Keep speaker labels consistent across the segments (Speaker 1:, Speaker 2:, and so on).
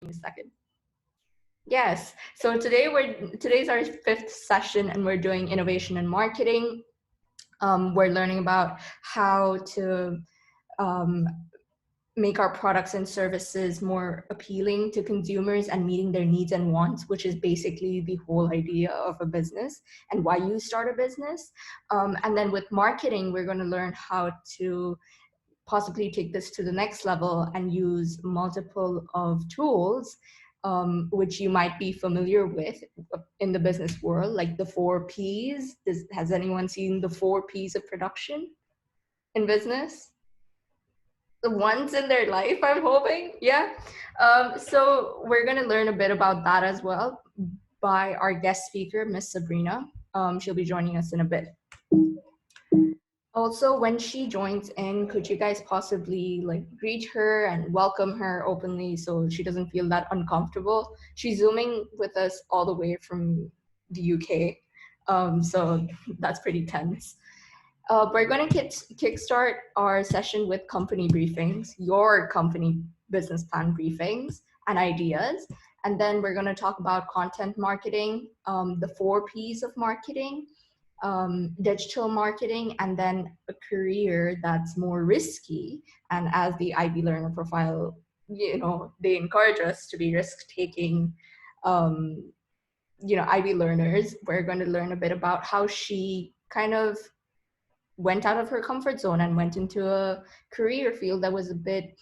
Speaker 1: a second. Yes. So today's our fifth session, and we're doing innovation and marketing. We're learning about how to make our products and services more appealing to consumers and meeting their needs and wants, which is basically the whole idea of a business and why you start a business. And then with marketing, we're going to learn how to possibly take this to the next level and use multiple of tools which you might be familiar with in the business world, like the 4 Ps. Has anyone seen the 4 Ps of production in business? The ones in their life, I'm hoping. Yeah. So we're going to learn a bit about that as well by our guest speaker, Miss Sabrina. She'll be joining us in a bit. Also, when she joins in, could you guys possibly greet her and welcome her openly so she doesn't feel that uncomfortable? She's Zooming with us all the way from the UK, so that's pretty tense. We're going to kickstart our session with company briefings, your company business plan briefings and ideas. And then we're going to talk about content marketing, the 4 Ps of marketing, digital marketing, and then a career that's more risky. And as the IB learner profile, they encourage us to be risk-taking, IB learners. We're going to learn a bit about how she kind of went out of her comfort zone and went into a career field that was a bit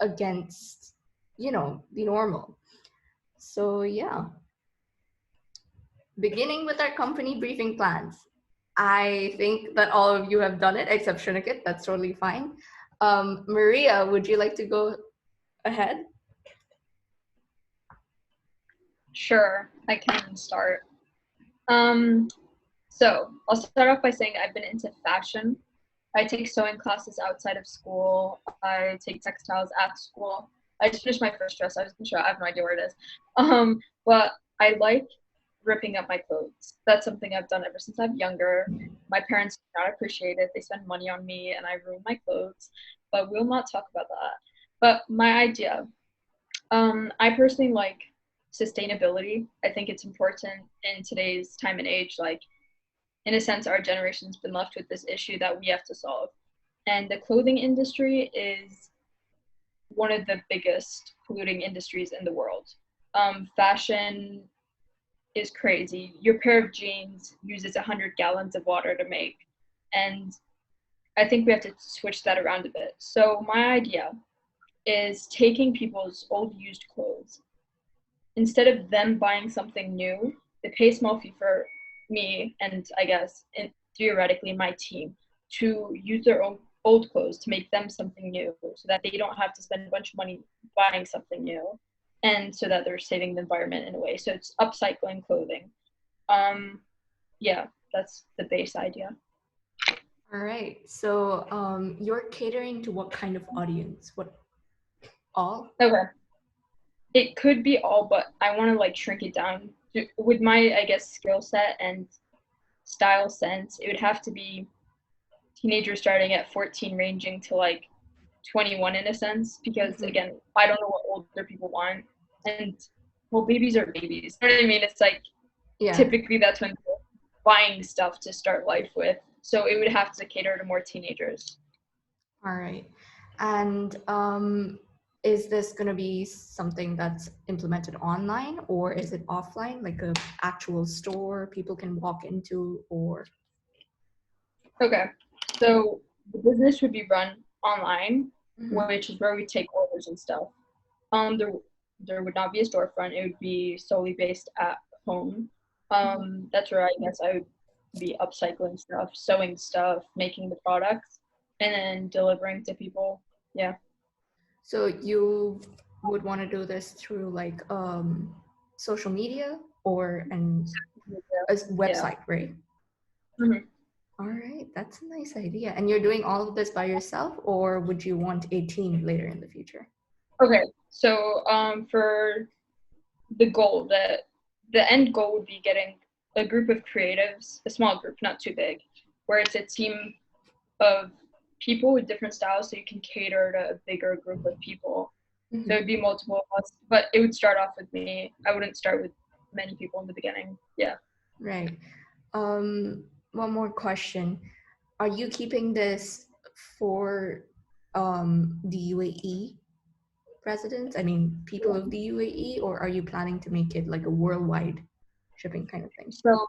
Speaker 1: against, the normal. So yeah. Beginning with our company briefing plans. I think that all of you have done it, except Shuniket. That's totally fine. Maria, would you like to go ahead?
Speaker 2: Sure, I can start. So I'll start off by saying I've been into fashion. I take sewing classes outside of school. I take textiles at school. I just finished my first dress. I have no idea where it is. But I like ripping up my clothes. That's something I've done ever since I'm younger. My parents do not appreciate it. They spend money on me and I ruin my clothes, but we'll not talk about that. But my idea, I personally like sustainability. I think it's important in today's time and age. Like, in a sense, our generation's been left with this issue that we have to solve. And the clothing industry is one of the biggest polluting industries in the world. Fashion is crazy. Your pair of jeans uses 100 gallons of water to make. And I think we have to switch that around a bit. So my idea is taking people's old used clothes. Instead of them buying something new, they pay a small fee for me and I guess theoretically my team to use their own old clothes to make them something new so that they don't have to spend a bunch of money buying something new, and so that they're saving the environment in a way. So it's upcycling clothing. Yeah, that's the base idea.
Speaker 1: All right. So you're catering to what kind of audience? What, all?
Speaker 2: Okay. It could be all, but I want to shrink it down with my, I guess, skill set and style sense. It would have to be teenagers starting at 14 ranging to 21 in a sense, because again, I don't know what older people want, and well, babies are babies, you know what I mean? It's typically that's when they're buying stuff to start life with, so it would have to cater to more teenagers.
Speaker 1: All right. And is this going to be something that's implemented online, or is it offline, like an actual store people can walk into, or?
Speaker 2: Okay, so the business would be run online, which is where we take orders and stuff. There would not be a storefront. It would be solely based at home. That's where I guess I would be upcycling stuff, sewing stuff, making the products, and then delivering to people. Yeah.
Speaker 1: So you would want to do this through social media or a website, right?
Speaker 2: Mm-hmm.
Speaker 1: All right, that's a nice idea. And you're doing all of this by yourself, or would you want a team later in the future?
Speaker 2: Okay, so for the goal, the end goal would be getting a group of creatives, a small group, not too big, where it's a team of people with different styles, so you can cater to a bigger group of people. So it'd be multiple of us, but it would start off with me. I wouldn't start with many people in the beginning. Yeah.
Speaker 1: Right. One more question. Are you keeping this for the UAE residents? I mean, people of the UAE, or are you planning to make it like a worldwide shipping kind of thing?
Speaker 2: So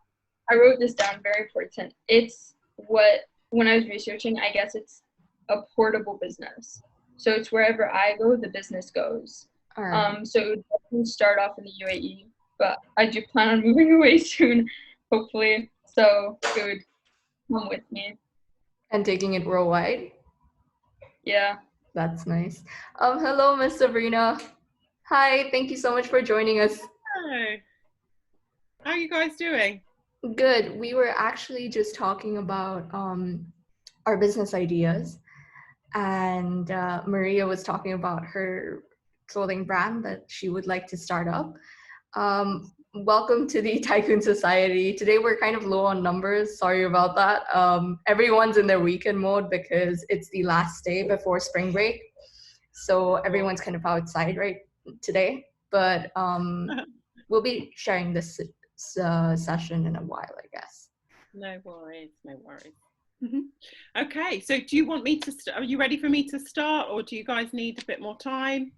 Speaker 2: I wrote this down, very important. It's what, when I was researching, I guess it's a portable business. So it's wherever I go, the business goes.
Speaker 1: All right.
Speaker 2: So it would definitely start off in the UAE, but I do plan on moving away soon, hopefully. So it would come with me.
Speaker 1: And taking it worldwide?
Speaker 2: Yeah.
Speaker 1: That's nice. Hello, Miss Sabrina. Hi, thank you so much for joining us.
Speaker 3: Hello. How are you guys doing?
Speaker 1: Good. We were actually just talking about our business ideas, and Maria was talking about her clothing brand that she would like to start up. Welcome to the TYCOON Society. Today we're kind of low on numbers. Sorry about that. Everyone's in their weekend mode because it's the last day before spring break. So everyone's kind of outside right today. But we'll be sharing this session in a while, I guess.
Speaker 3: No worries, no worries. Okay, so do you want me to are you ready for me to start, or do you guys need a bit more time?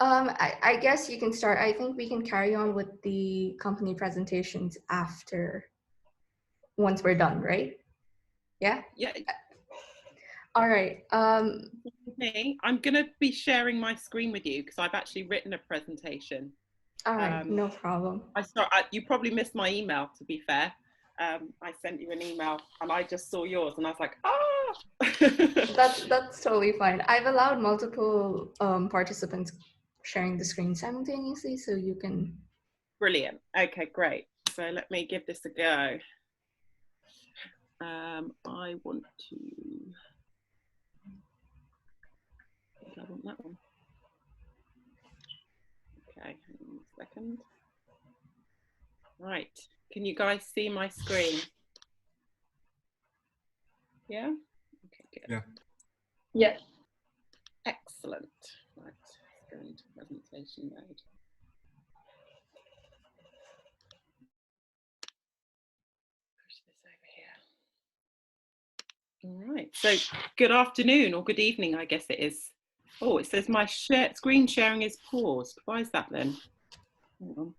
Speaker 1: I guess you can start. I think we can carry on with the company presentations after, once we're done, right? Yeah?
Speaker 3: Yeah.
Speaker 1: All right.
Speaker 3: Okay, I'm going to be sharing my screen with you because I've actually written a presentation.
Speaker 1: All right, no problem.
Speaker 3: You probably missed my email, to be fair. I sent you an email and I just saw yours and I was like, ah!
Speaker 1: That's totally fine. I've allowed multiple participants sharing the screen simultaneously, so you can.
Speaker 3: Brilliant. Okay, great. So let me give this a go. I want that one. Okay, hang on a second. Right, can you guys see my screen? Yeah? Okay, good.
Speaker 2: Yeah. Yeah.
Speaker 3: Excellent. Right, let's go into presentation mode. Push this over here. All right, so good afternoon or good evening, I guess it is. Oh, it says my screen sharing is paused. Why is that then? Hang on.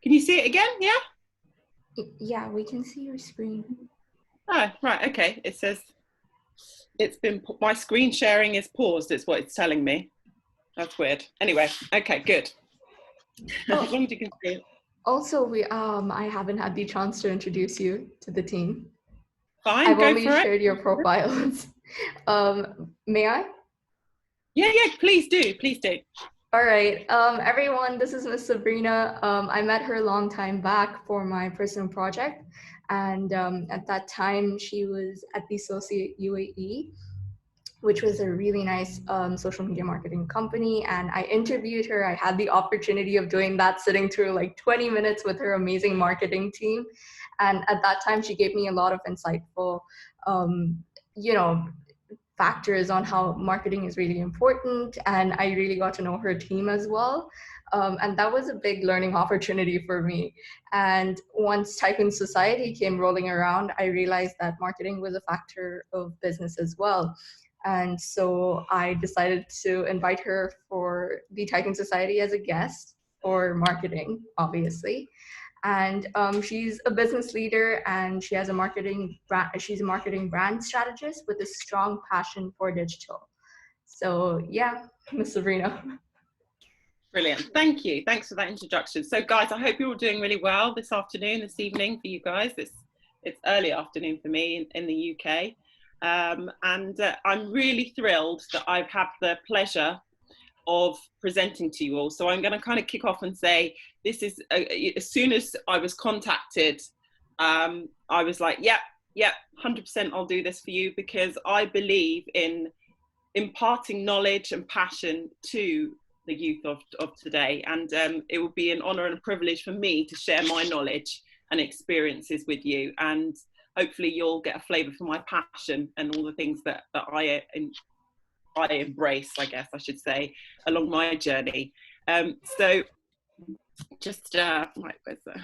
Speaker 3: Can you see it again? Yeah?
Speaker 1: Yeah, we can see your screen.
Speaker 3: Oh, right, okay. It says my screen sharing is paused, is what it's telling me. That's weird. Anyway, okay, good. As long as you can see it.
Speaker 1: Also, I haven't had the chance to introduce you to the team.
Speaker 3: Fine,
Speaker 1: I've
Speaker 3: go
Speaker 1: only
Speaker 3: for
Speaker 1: shared
Speaker 3: it.
Speaker 1: your profiles. May I?
Speaker 3: Yeah, please do, please do.
Speaker 1: All right, everyone, this is Miss Sabrina. I met her a long time back for my personal project. And at that time, she was at the Associate UAE, which was a really nice social media marketing company. And I interviewed her. I had the opportunity of doing that, sitting through like 20 minutes with her amazing marketing team. And at that time, she gave me a lot of insightful, factors on how marketing is really important. And I really got to know her team as well. And that was a big learning opportunity for me. And once TYCOON Society came rolling around, I realized that marketing was a factor of business as well. And so I decided to invite her for the TYCOON Society as a guest for marketing, obviously. And she's a business leader, and she has a marketing brand strategist with a strong passion for digital. So yeah, Miss Sabrina.
Speaker 3: Brilliant. Thank you. Thanks for that introduction. So guys, I hope you're all doing really well this afternoon, this evening for you guys. It's early afternoon for me in the UK. And I'm really thrilled that I've had the pleasure of presenting to you all. So I'm going to kind of kick off and say, this is, as soon as I was contacted, I was like, yeah, 100% I'll do this for you, because I believe in imparting knowledge and passion to the youth of today. And it will be an honor and a privilege for me to share my knowledge and experiences with you. And hopefully you'll get a flavor for my passion and all the things that I I embrace, I guess I should say, along my journey. So just, right, where's the...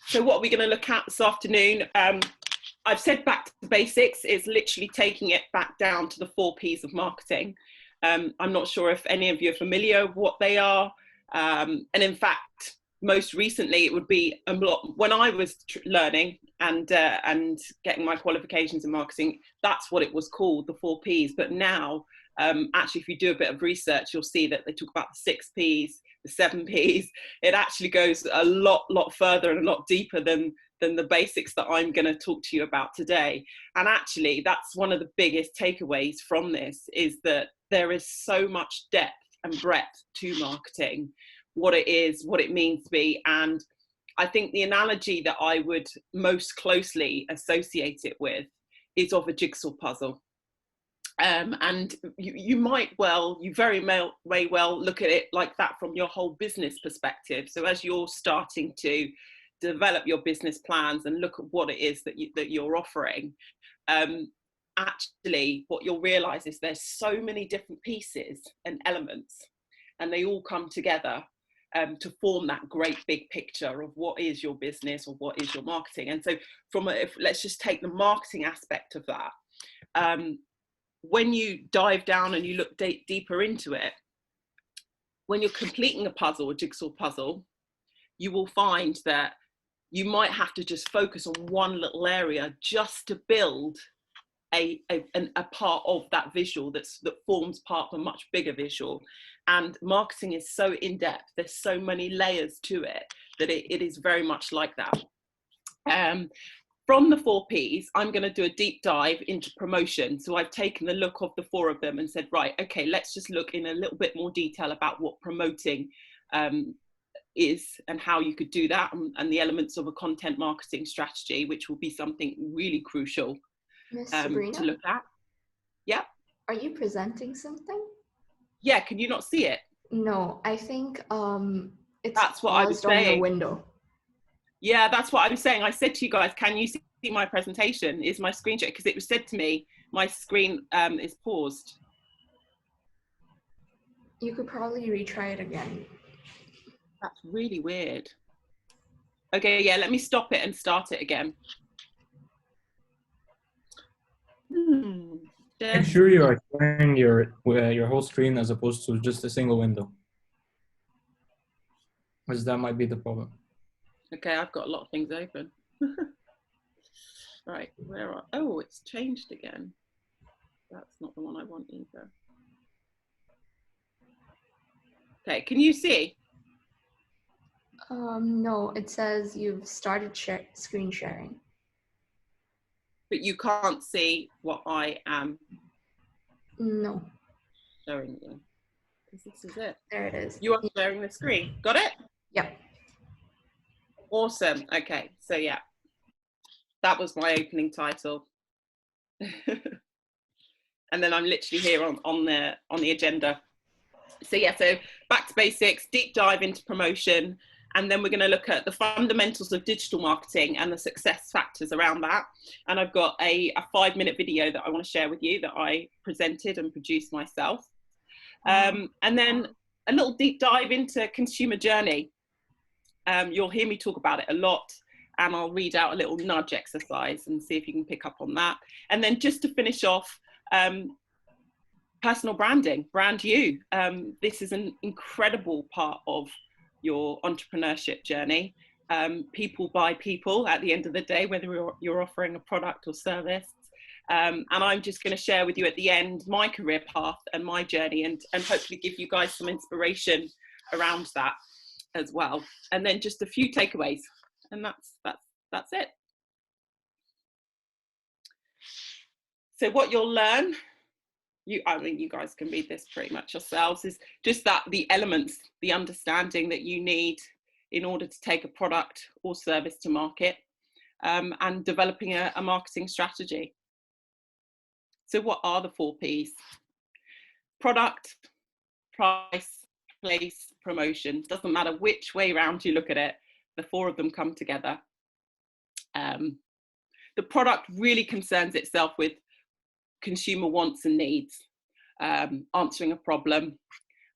Speaker 3: So what are we going to look at this afternoon? I've said back to the basics. It's literally taking it back down to the 4 Ps of marketing. I'm not sure if any of you are familiar with what they are. And in fact, most recently, it would be a lot, when I was learning and getting my qualifications in marketing, that's what it was called, the 4 Ps. But now, actually, if you do a bit of research, you'll see that they talk about the 6 Ps, the 7 Ps. It actually goes a lot further and a lot deeper than the basics that I'm going to talk to you about today. And actually, that's one of the biggest takeaways from this, is that there is so much depth and breadth to marketing, what it is, what it means to be. And I think the analogy that I would most closely associate it with is of a jigsaw puzzle. And you might well, you very may well look at it like that from your whole business perspective. So as you're starting to develop your business plans and look at what it is that you're offering, actually what you'll realize is there's so many different pieces and elements, and they all come together to form that great big picture of what is your business or what is your marketing. And so let's just take the marketing aspect of that. When you dive down and you look deeper into it, when you're completing a puzzle, a jigsaw puzzle, you will find that you might have to just focus on one little area just to build a part of that visual that forms part of a much bigger visual. And marketing is so in-depth, there's so many layers to it, that it is very much like that. From the 4 Ps, I'm going to do a deep dive into promotion. So I've taken the look of the 4 of them and said, right, okay, let's just look in a little bit more detail about what promoting is and how you could do that, and the elements of a content marketing strategy, which will be something really crucial to look at. Yeah.
Speaker 1: Are you presenting something?
Speaker 3: Yeah, can you not see it?
Speaker 1: No, I think it's
Speaker 3: that's what I was
Speaker 1: on
Speaker 3: saying.
Speaker 1: your window.
Speaker 3: Yeah, that's what I was saying. I said to you guys, can you see my presentation? Is my screen share? Because it was said to me, my screen is paused.
Speaker 1: You could probably retry it again.
Speaker 3: That's really weird. Okay, yeah, let me stop it and start it again.
Speaker 4: Make sure you are sharing your whole screen as opposed to just a single window, because that might be the problem.
Speaker 3: Okay, I've got a lot of things open. Right, oh, it's changed again. That's not the one I want either. Okay, can you see?
Speaker 1: No, it says you've started screen sharing.
Speaker 3: But you can't see what I am
Speaker 1: No.
Speaker 3: showing you. Because this is it.
Speaker 1: There it is.
Speaker 3: You are sharing the screen. Got it?
Speaker 1: Yep.
Speaker 3: Awesome. Okay, so yeah, that was my opening title. And then I'm literally here on the agenda. So yeah, so back to basics, deep dive into promotion, and then we're going to look at the fundamentals of digital marketing and the success factors around that. And I've got a 5-minute video that I want to share with you that I presented and produced myself. And then a little deep dive into consumer journey. You'll hear me talk about it a lot, and I'll read out a little nudge exercise and see if you can pick up on that. And then just to finish off, personal branding, brand you. This is an incredible part of your entrepreneurship journey. People buy people at the end of the day, whether you're offering a product or service. And I'm just going to share with you at the end my career path and my journey, and hopefully give you guys some inspiration around that as well. And then just a few takeaways, and that's it. So what you'll learn, I mean, you guys can read this pretty much yourselves, is just that the elements, the understanding that you need in order to take a product or service to market, and developing a marketing strategy. So what are the 4 Ps? Product, price, place, promotion. Doesn't matter which way around you look at it, the 4 of them come together. The product really concerns itself with consumer wants and needs, answering a problem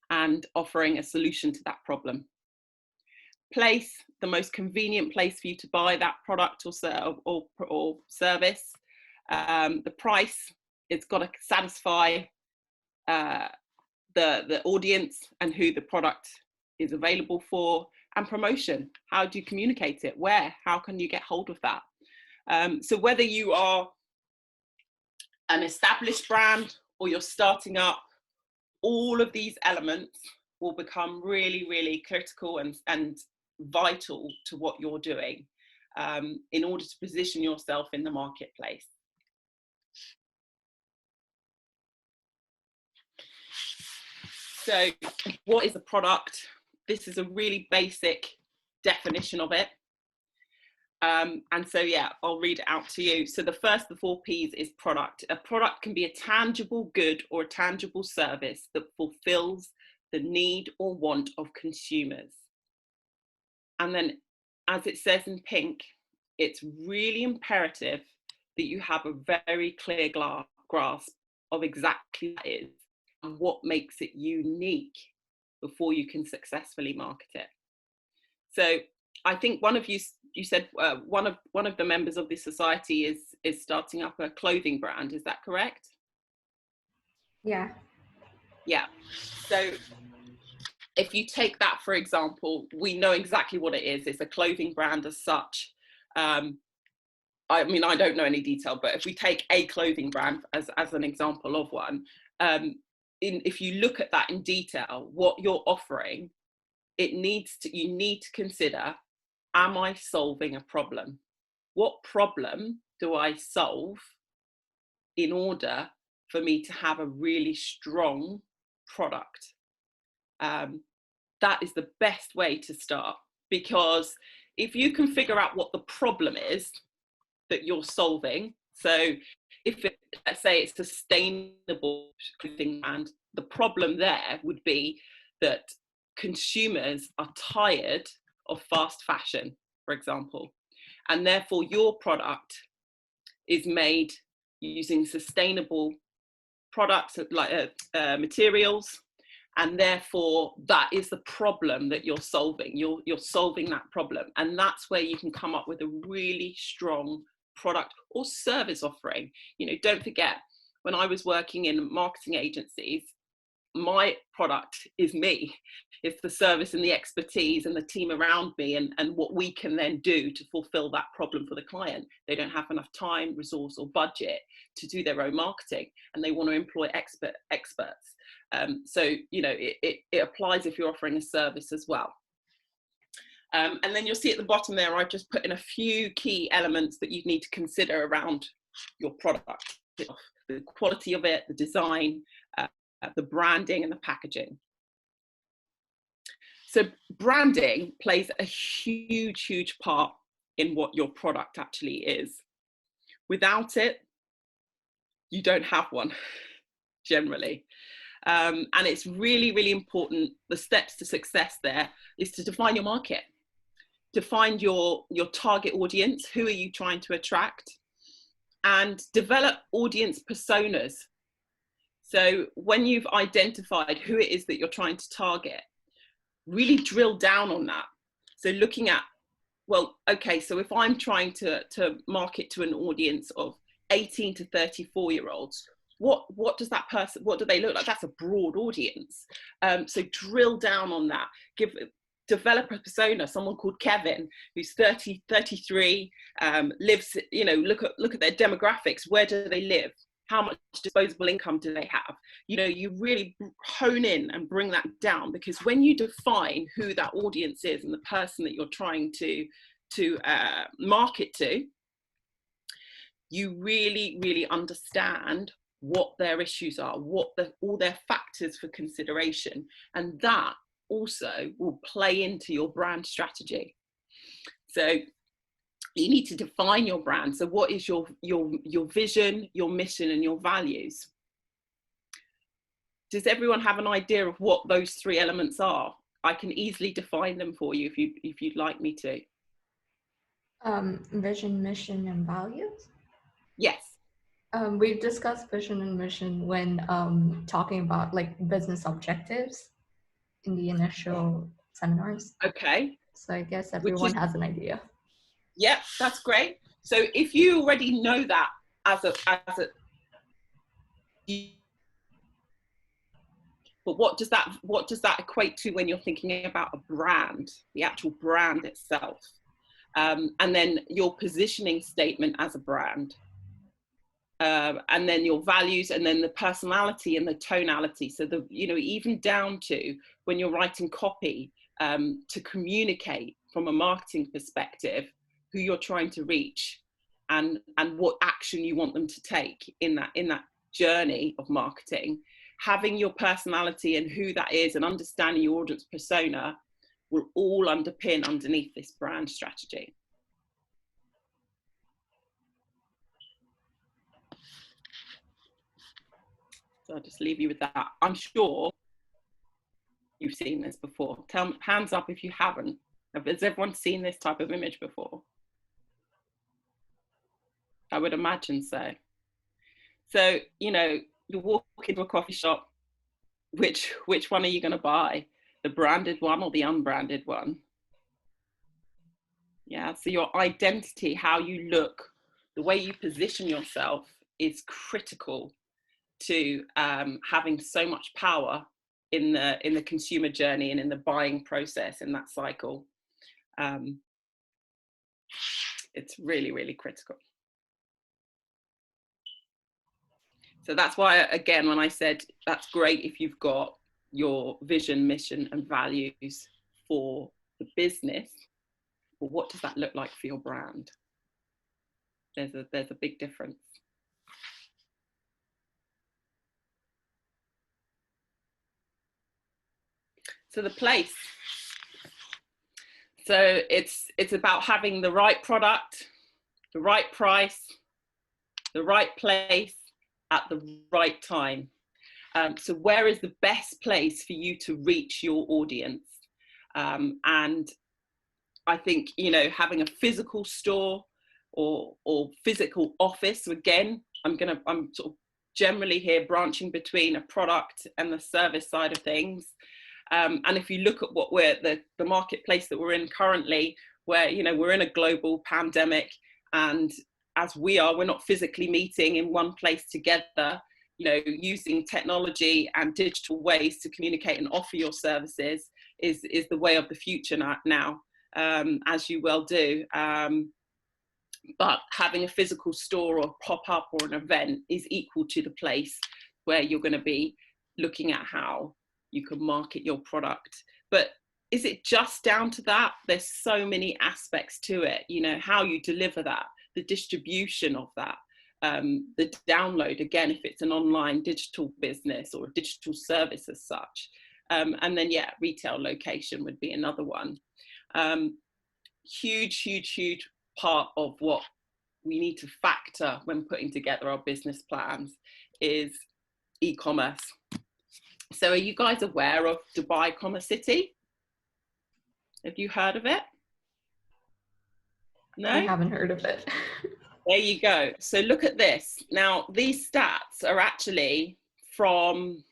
Speaker 3: and offering a solution to that problem. Place, the most convenient place for you to buy that product or service. The price, it's got to satisfy the audience and who the product is available for. And promotion, how do you communicate it? Where? How can you get hold of that? So whether you are an established brand or you're starting up, all of these elements will become really, really critical and vital to what you're doing in order to position yourself in the marketplace. So what is a product? This is a really basic definition of it. And so, yeah, I'll read it out to you. So the first of the 4 Ps is product. A product can be a tangible good or a tangible service that fulfills the need or want of consumers. And then, as it says in pink, it's really imperative that you have a very clear grasp of exactly what it is and what makes it unique before you can successfully market it. So I think one of you said one of the members of this society is starting up a clothing brand. Is that correct?
Speaker 1: Yeah.
Speaker 3: Yeah. So if you take that, for example, we know exactly what it is. It's a clothing brand as such. I mean, I don't know any detail, but if we take a clothing brand as an example of one, if you look at that in detail, what you're offering, you need to consider, am I solving a problem? What problem do I solve in order for me to have a really strong product? That is the best way to start, because if you can figure out what the problem is that you're solving, so if let's say it's sustainable clothing brand, the problem there would be that consumers are tired of fast fashion, for example, and therefore your product is made using sustainable products like materials, and therefore that is the problem that you're solving. You're solving that problem, and that's where you can come up with a really strong product or service offering. You know, don't forget, when I was working in marketing agencies, my product is me. It's the service and the expertise and the team around me, and what we can then do to fulfill that problem for the client. They don't have enough time, resource or budget to do their own marketing, and they want to employ experts. So, you know, it applies if you're offering a service as well. And then you'll see at the bottom there, I've just put in a few key elements that you need to consider around your product: the quality of it, the design, the branding and the packaging. So branding plays a huge part in what your product actually is. Without it, you don't have one, generally. And it's really important. The steps to success there is to define your market, to find your target audience. Who are you trying to attract? And develop audience personas. So when you've identified who it is that you're trying to target, really drill down on that. So looking at, well, okay, so if I'm trying to market to an audience of 18 to 34-year-olds, what does that person, what do they look like? That's a broad audience. So drill down on that. Develop a persona, someone called Kevin, who's 33, lives, you know, look at their demographics. Where do they live? How much disposable income do they have? You know, you really hone in and bring that down, because when you define who that audience is and the person that you're trying to market to, you really understand what their issues are, all their factors for consideration, and that also will play into your brand strategy. So you need to define your brand. So what is your vision, your mission, and your values? Does everyone have an idea of what those 3 elements are? I can easily define them for you if you'd like me to.
Speaker 1: Vision, mission, and values?
Speaker 3: Yes.
Speaker 1: We've discussed vision and mission when talking about like business objectives in the initial seminars.
Speaker 3: Okay.
Speaker 1: So I guess
Speaker 3: Which
Speaker 1: everyone
Speaker 3: is,
Speaker 1: has an idea.
Speaker 3: yeah, that's great. So if you already know that as a, but what does that equate to when you're thinking about a brand, the actual brand itself? And then your positioning statement as a brand. And then your values, and then the personality and the tonality. So even down to when you're writing copy, to communicate from a marketing perspective who you're trying to reach, and what action you want them to take in that journey of marketing. Having your personality and who that is, and understanding your audience persona, will all underpin underneath this brand strategy. So I'll just leave you with that. I'm sure you've seen this before. Hands up if you haven't. Has everyone seen this type of image before? I would imagine so. So, you walk into a coffee shop, which one are you going to buy? The branded one or the unbranded one? Yeah, so your identity, how you look, the way you position yourself is critical to having so much power in the consumer journey and in the buying process, in that cycle. It's really, really critical. So that's why, again, when I said that's great if you've got your vision, mission, and values for the business, but what does that look like for your brand? There's a big difference. So the place. So it's about having the right product, the right price, the right place at the right time. So where is the best place for you to reach your audience? And I think, having a physical store or physical office, again, I'm sort of generally here branching between a product and the service side of things. And if you look at what the marketplace that we're in currently, where, we're in a global pandemic, and as we're not physically meeting in one place together, using technology and digital ways to communicate and offer your services is the way of the future now, as you well do. But having a physical store or pop-up or an event is equal to the place where you're going to be looking at how you can market your product. But is it just down to that? There's so many aspects to it, how you deliver that, the distribution of that, the download, again, if it's an online digital business or a digital service as such. And then, retail location would be another one. Huge part of what we need to factor when putting together our business plans is e-commerce. So are you guys aware of Dubai Commerce City? Have you heard of it? No?
Speaker 1: I haven't heard of it.
Speaker 3: There you go. So look at this. Now, these stats are actually from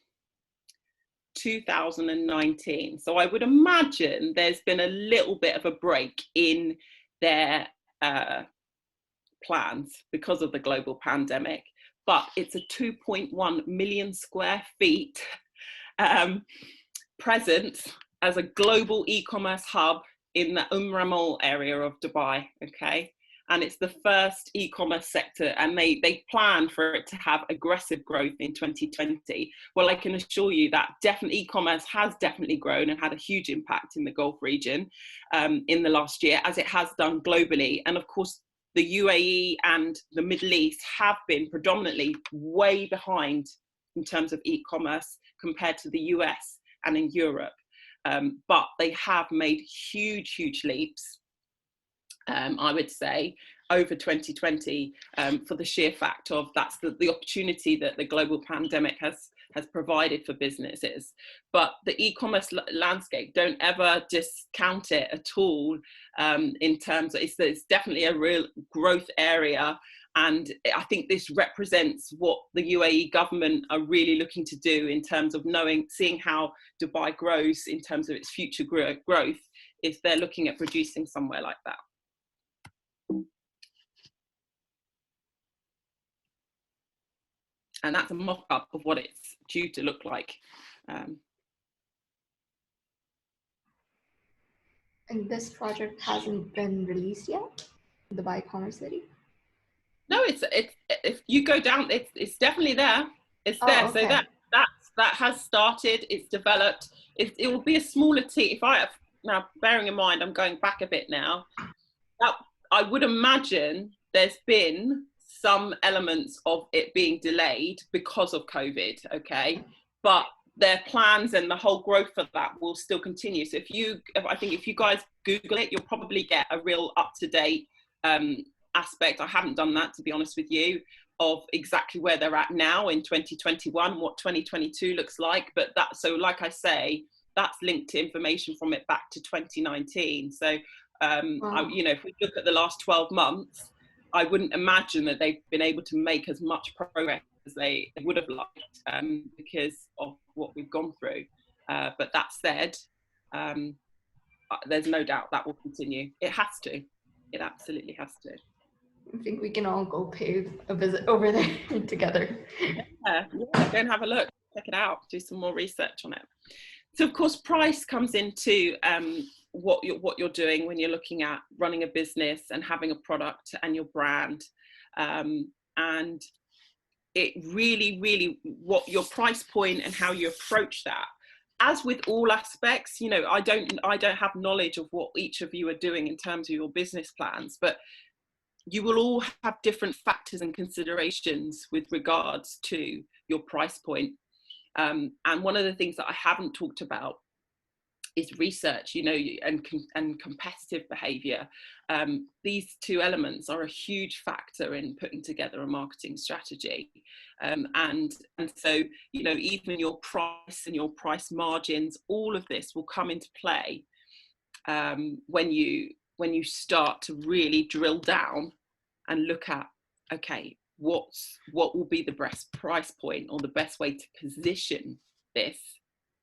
Speaker 3: 2019. So I would imagine there's been a little bit of a break in their plans because of the global pandemic. But it's a 2.1 million square feet presence as a global e-commerce hub in the Ramal area of Dubai, okay? And it's the first e-commerce sector, and they plan for it to have aggressive growth in 2020. Well, I can assure you that e-commerce has definitely grown and had a huge impact in the Gulf region in the last year, as it has done globally. And of course, the UAE and the Middle East have been predominantly way behind in terms of e-commerce compared to the US and in Europe. But they have made huge leaps, I would say, over 2020 for the sheer fact of that's the opportunity that the global pandemic has provided for businesses. But the e-commerce landscape, don't ever discount it at all in terms of it's definitely a real growth area. And I think this represents what the UAE government are really looking to do in terms of seeing how Dubai grows in terms of its future growth, if they're looking at producing somewhere like that. And that's a mock-up of what it's due to look like.
Speaker 1: And this project hasn't been released yet, the Dubai Commerce City?
Speaker 3: No, it's if you go down, it's definitely there. It's there.
Speaker 1: Okay.
Speaker 3: So that has started. It's developed. It will be a smaller team. Now, bearing in mind, I'm going back a bit now. That I would imagine there's been some elements of it being delayed because of COVID. Okay, but their plans and the whole growth of that will still continue. So I think if you guys Google it, you'll probably get a real up-to-date aspect. I haven't done that, to be honest with you, of exactly where they're at now in 2021, what 2022 looks like. But so like I say, that's linked to information from it back to 2019. So, wow. If we look at the last 12 months, I wouldn't imagine that they've been able to make as much progress as they would have liked because of what we've gone through. But that said, there's no doubt that will continue. It has to. It absolutely has to.
Speaker 1: I think we can all go pay a visit over there together.
Speaker 3: Yeah, go and have a look, check it out, do some more research on it. So of course, price comes into what you're doing when you're looking at running a business and having a product and your brand, and it really what your price point and how you approach that. As with all aspects, I don't have knowledge of what each of you are doing in terms of your business plans, but you will all have different factors and considerations with regards to your price point. And one of the things that I haven't talked about is research, and competitive behavior. These two elements are a huge factor in putting together a marketing strategy. And so, even your price and your price margins, all of this will come into play when you start to really drill down and look at, okay, what will be the best price point or the best way to position this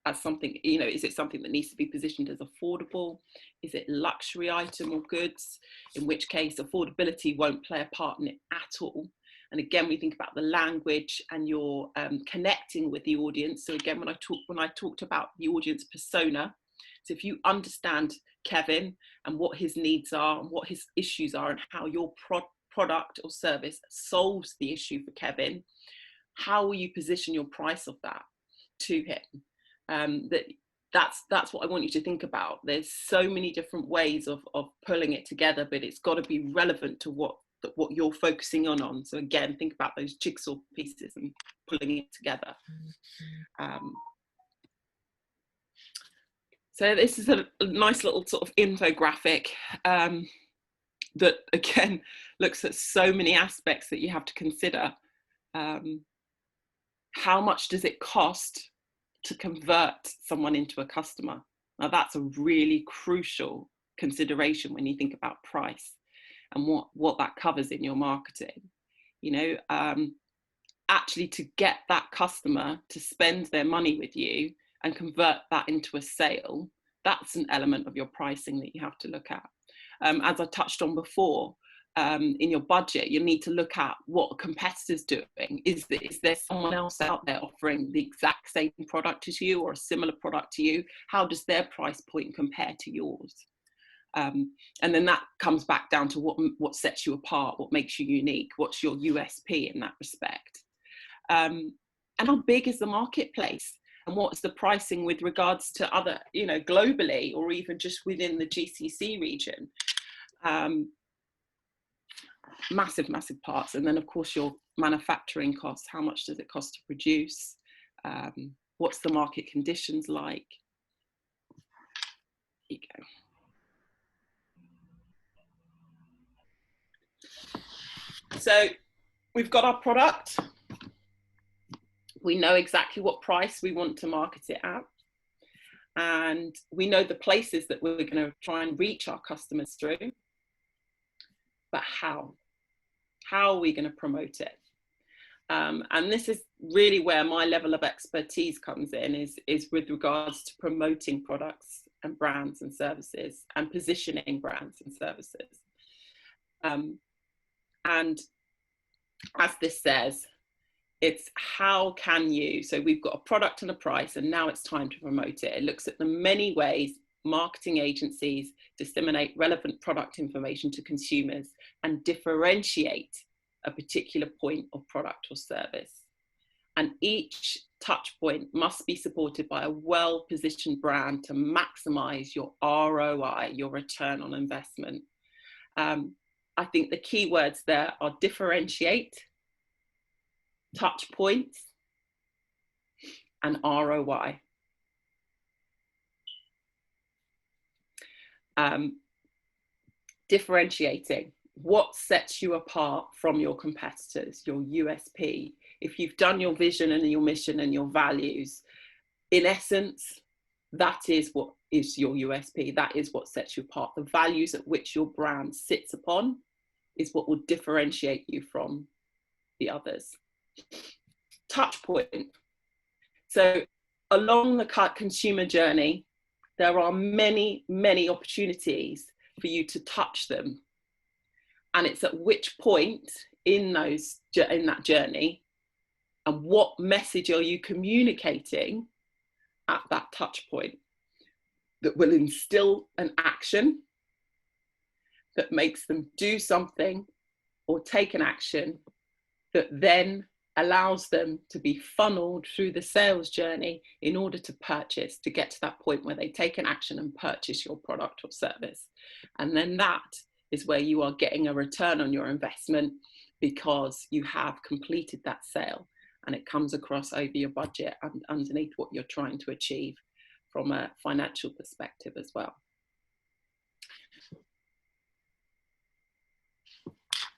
Speaker 3: as something, is it something that needs to be positioned as affordable? Is it luxury item or goods? In which case affordability won't play a part in it at all. And again, we think about the language and your connecting with the audience. So again, when I talked about the audience persona, so if you understand Kevin and what his needs are and what his issues are and how your product or service solves the issue for Kevin, how will you position your price of that to him? That's what I want you to think about. There's so many different ways of pulling it together, but it's got to be relevant to what you're focusing on. So again, think about those jigsaw pieces and pulling it together. So this is a nice little sort of infographic that again looks at so many aspects that you have to consider. How much does it cost to convert someone into a customer? Now that's a really crucial consideration when you think about price and what that covers in your marketing. Actually to get that customer to spend their money with you and convert that into a sale, that's an element of your pricing that you have to look at. As I touched on before, in your budget, you need to look at what a competitor's doing. Is there someone else out there offering the exact same product as you or a similar product to you? How does their price point compare to yours? And then that comes back down to what sets you apart, what makes you unique, what's your USP in that respect. And how big is the marketplace? And what's the pricing with regards to other, globally or even just within the GCC region? Massive parts. And then of course your manufacturing costs. How much does it cost to produce? What's the market conditions like? Here you go. So we've got our product. We know exactly what price we want to market it at. And we know the places that we're going to try and reach our customers through. But how? How are we going to promote it? And this is really where my level of expertise comes in, is with regards to promoting products and brands and services and positioning brands and services. And as this says, it's how can you, so we've got a product and a price, and now it's time to promote it. It looks at the many ways marketing agencies disseminate relevant product information to consumers and differentiate a particular point of product or service. And each touch point must be supported by a well-positioned brand to maximize your ROI, your return on investment. I think the key words there are differentiate, touch points, and ROI. Differentiating, what sets you apart from your competitors, your USP. If you've done your vision and your mission and your values, in essence, that is what is your USP. That is what sets you apart. The values at which your brand sits upon is what will differentiate you from the others. Touch point. So along the consumer journey, there are many, many opportunities for you to touch them. And it's at which point in that journey, and what message are you communicating at that touch point that will instill an action that makes them do something or take an action that then allows them to be funneled through the sales journey in order to purchase, to get to that point where they take an action and purchase your product or service. And then that is where you are getting a return on your investment, because you have completed that sale and it comes across over your budget and underneath what you're trying to achieve from a financial perspective as well.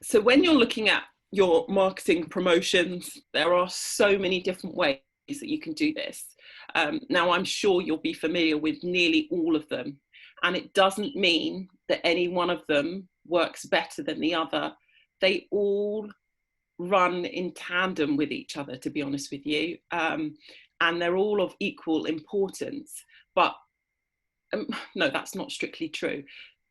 Speaker 3: So when you're looking at your marketing promotions, there are so many different ways that you can do this. Now, I'm sure you'll be familiar with nearly all of them, and it doesn't mean that any one of them works better than the other. They all run in tandem with each other, to be honest with you, and they're all of equal importance. But no, that's not strictly true.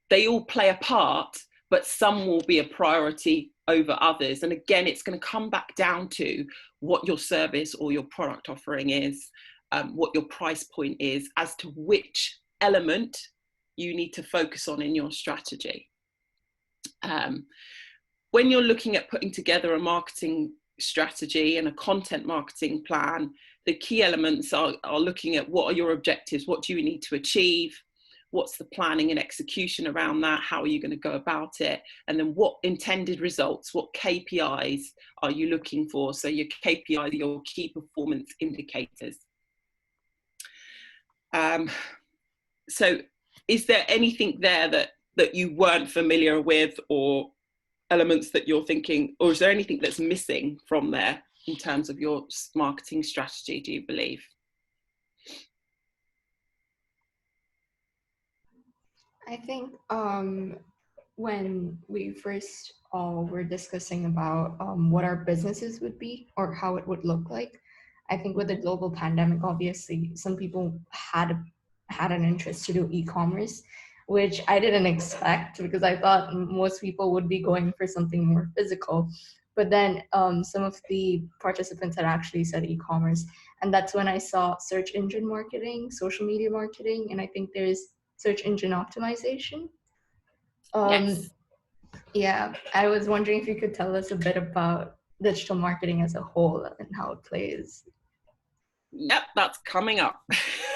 Speaker 3: They all play a part, but some will be a priority over others. And again, it's going to come back down to what your service or your product offering is, what your price point is, as to which element you need to focus on in your strategy. When you're looking at putting together a marketing strategy and a content marketing plan, the key elements are looking at what are your objectives, what do you need to achieve, what's the planning and execution around that, how are you going to go about it, and then what intended results, what KPIs are you looking for. So your KPIs, your key performance indicators. So is there anything there that you weren't familiar with, or elements that you're thinking, or is there anything that's missing from there in terms of your marketing strategy, do you believe?
Speaker 1: I think when we first were discussing about what our businesses would be or how it would look like, I think with the global pandemic, obviously, some people had an interest to do e-commerce, which I didn't expect, because I thought most people would be going for something more physical. But then some of the participants had actually said e-commerce. And that's when I saw search engine marketing, social media marketing, and I think there's search engine optimization.
Speaker 3: Yes.
Speaker 1: Yeah, I was wondering if you could tell us a bit about digital marketing as a whole and how it plays.
Speaker 3: Yep, that's coming up.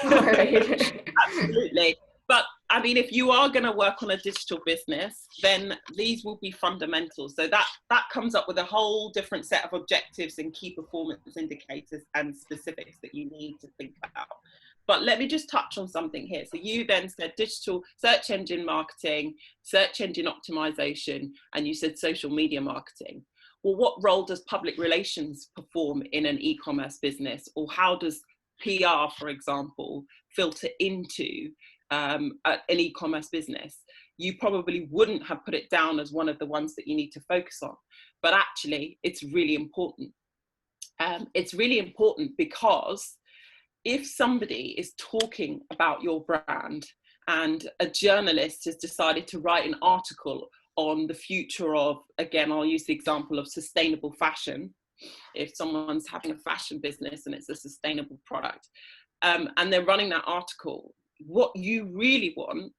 Speaker 1: All right.
Speaker 3: Absolutely. But I mean, if you are going to work on a digital business, then these will be fundamentals. So that comes up with a whole different set of objectives and key performance indicators and specifics that you need to think about. But let me just touch on something here. So you then said digital search engine marketing, search engine optimization, and you said social media marketing. Well, what role does public relations perform in an e-commerce business? Or how does PR, for example, filter into an e-commerce business? you probably wouldn't have put it down as one of the ones that you need to focus on. But actually, it's really important. It's really important because if somebody is talking about your brand and a journalist has decided to write an article on the future of, again, I'll use the example of sustainable fashion. If someone's having a fashion business and it's a sustainable product, and they're running that article, what you really want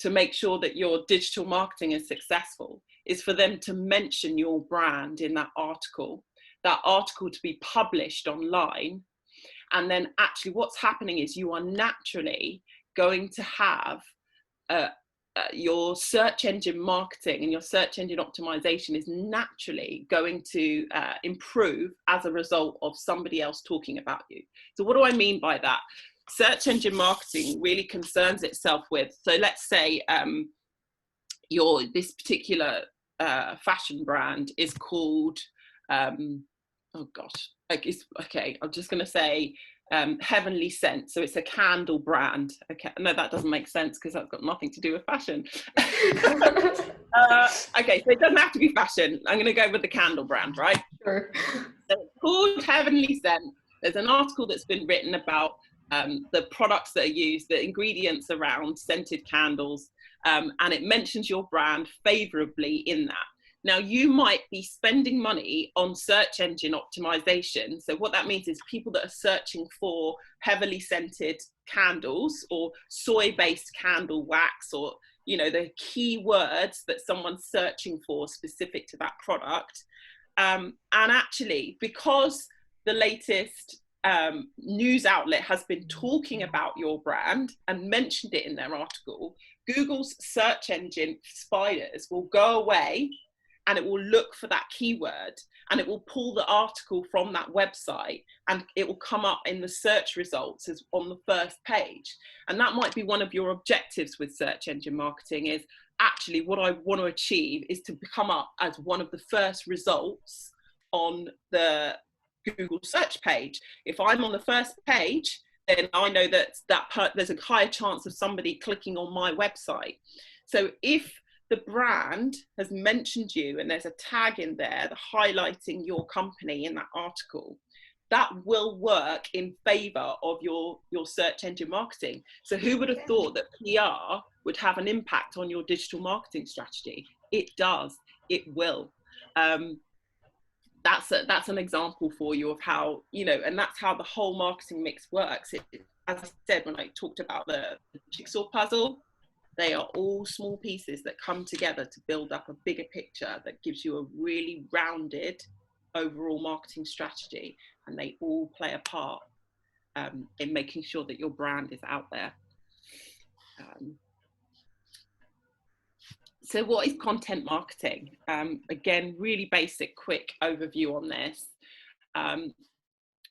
Speaker 3: to make sure that your digital marketing is successful is for them to mention your brand in that article to be published online. And then actually what's happening is you are naturally going to have your search engine marketing and your search engine optimization is naturally going to improve as a result of somebody else talking about you. So what do I mean by that? Search engine marketing really concerns itself with, so let's say this particular fashion brand is called, oh gosh, okay, I'm just going to say Heavenly Scent. So it's a candle brand. Okay, no, that doesn't make sense because that's got nothing to do with fashion. Okay, so it doesn't have to be fashion. I'm going to go with the candle brand, right?
Speaker 1: Sure.
Speaker 3: So it's called Heavenly Scent. There's an article that's been written about the products that are used, the ingredients around scented candles, and it mentions your brand favorably in that. Now, you might be spending money on search engine optimization. So what that means is people that are searching for heavily scented candles or soy-based candle wax, or, you know, the keywords that someone's searching for specific to that product. And actually, because the latest news outlet has been talking about your brand and mentioned it in their article, Google's search engine spiders will go away and it will look for that keyword and it will pull the article from that website and it will come up in the search results as on the first page. And that might be one of your objectives with search engine marketing, is actually what I want to achieve is to come up as one of the first results on the Google search page. If I'm on the first page, then I know that there's a higher chance of somebody clicking on my website. So if the brand has mentioned you and there's a tag in there highlighting your company in that article, that will work in favor of your search engine marketing. So who would have thought that PR would have an impact on your digital marketing strategy? It does, it will. That's an example for you of how, you know, and that's how the whole marketing mix works. As I said, when I talked about the jigsaw puzzle, they are all small pieces that come together to build up a bigger picture that gives you a really rounded overall marketing strategy, and they all play a part in making sure that your brand is out there. So what is content marketing? Again, really basic, quick overview on this.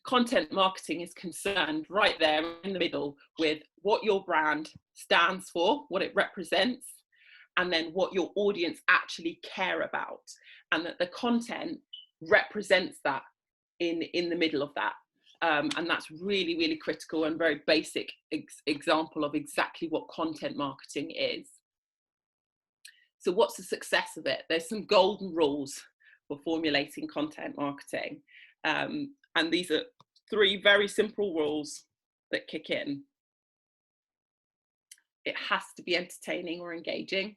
Speaker 3: Content marketing is concerned right there in the middle with what your brand stands for, what it represents, and then what your audience actually care about, and that the content represents that in the middle of that. And that's really, really critical and very basic example of exactly what content marketing is. So what's the success of it? There's some golden rules for formulating content marketing. And these are 3 very simple rules that kick in. It has to be entertaining or engaging,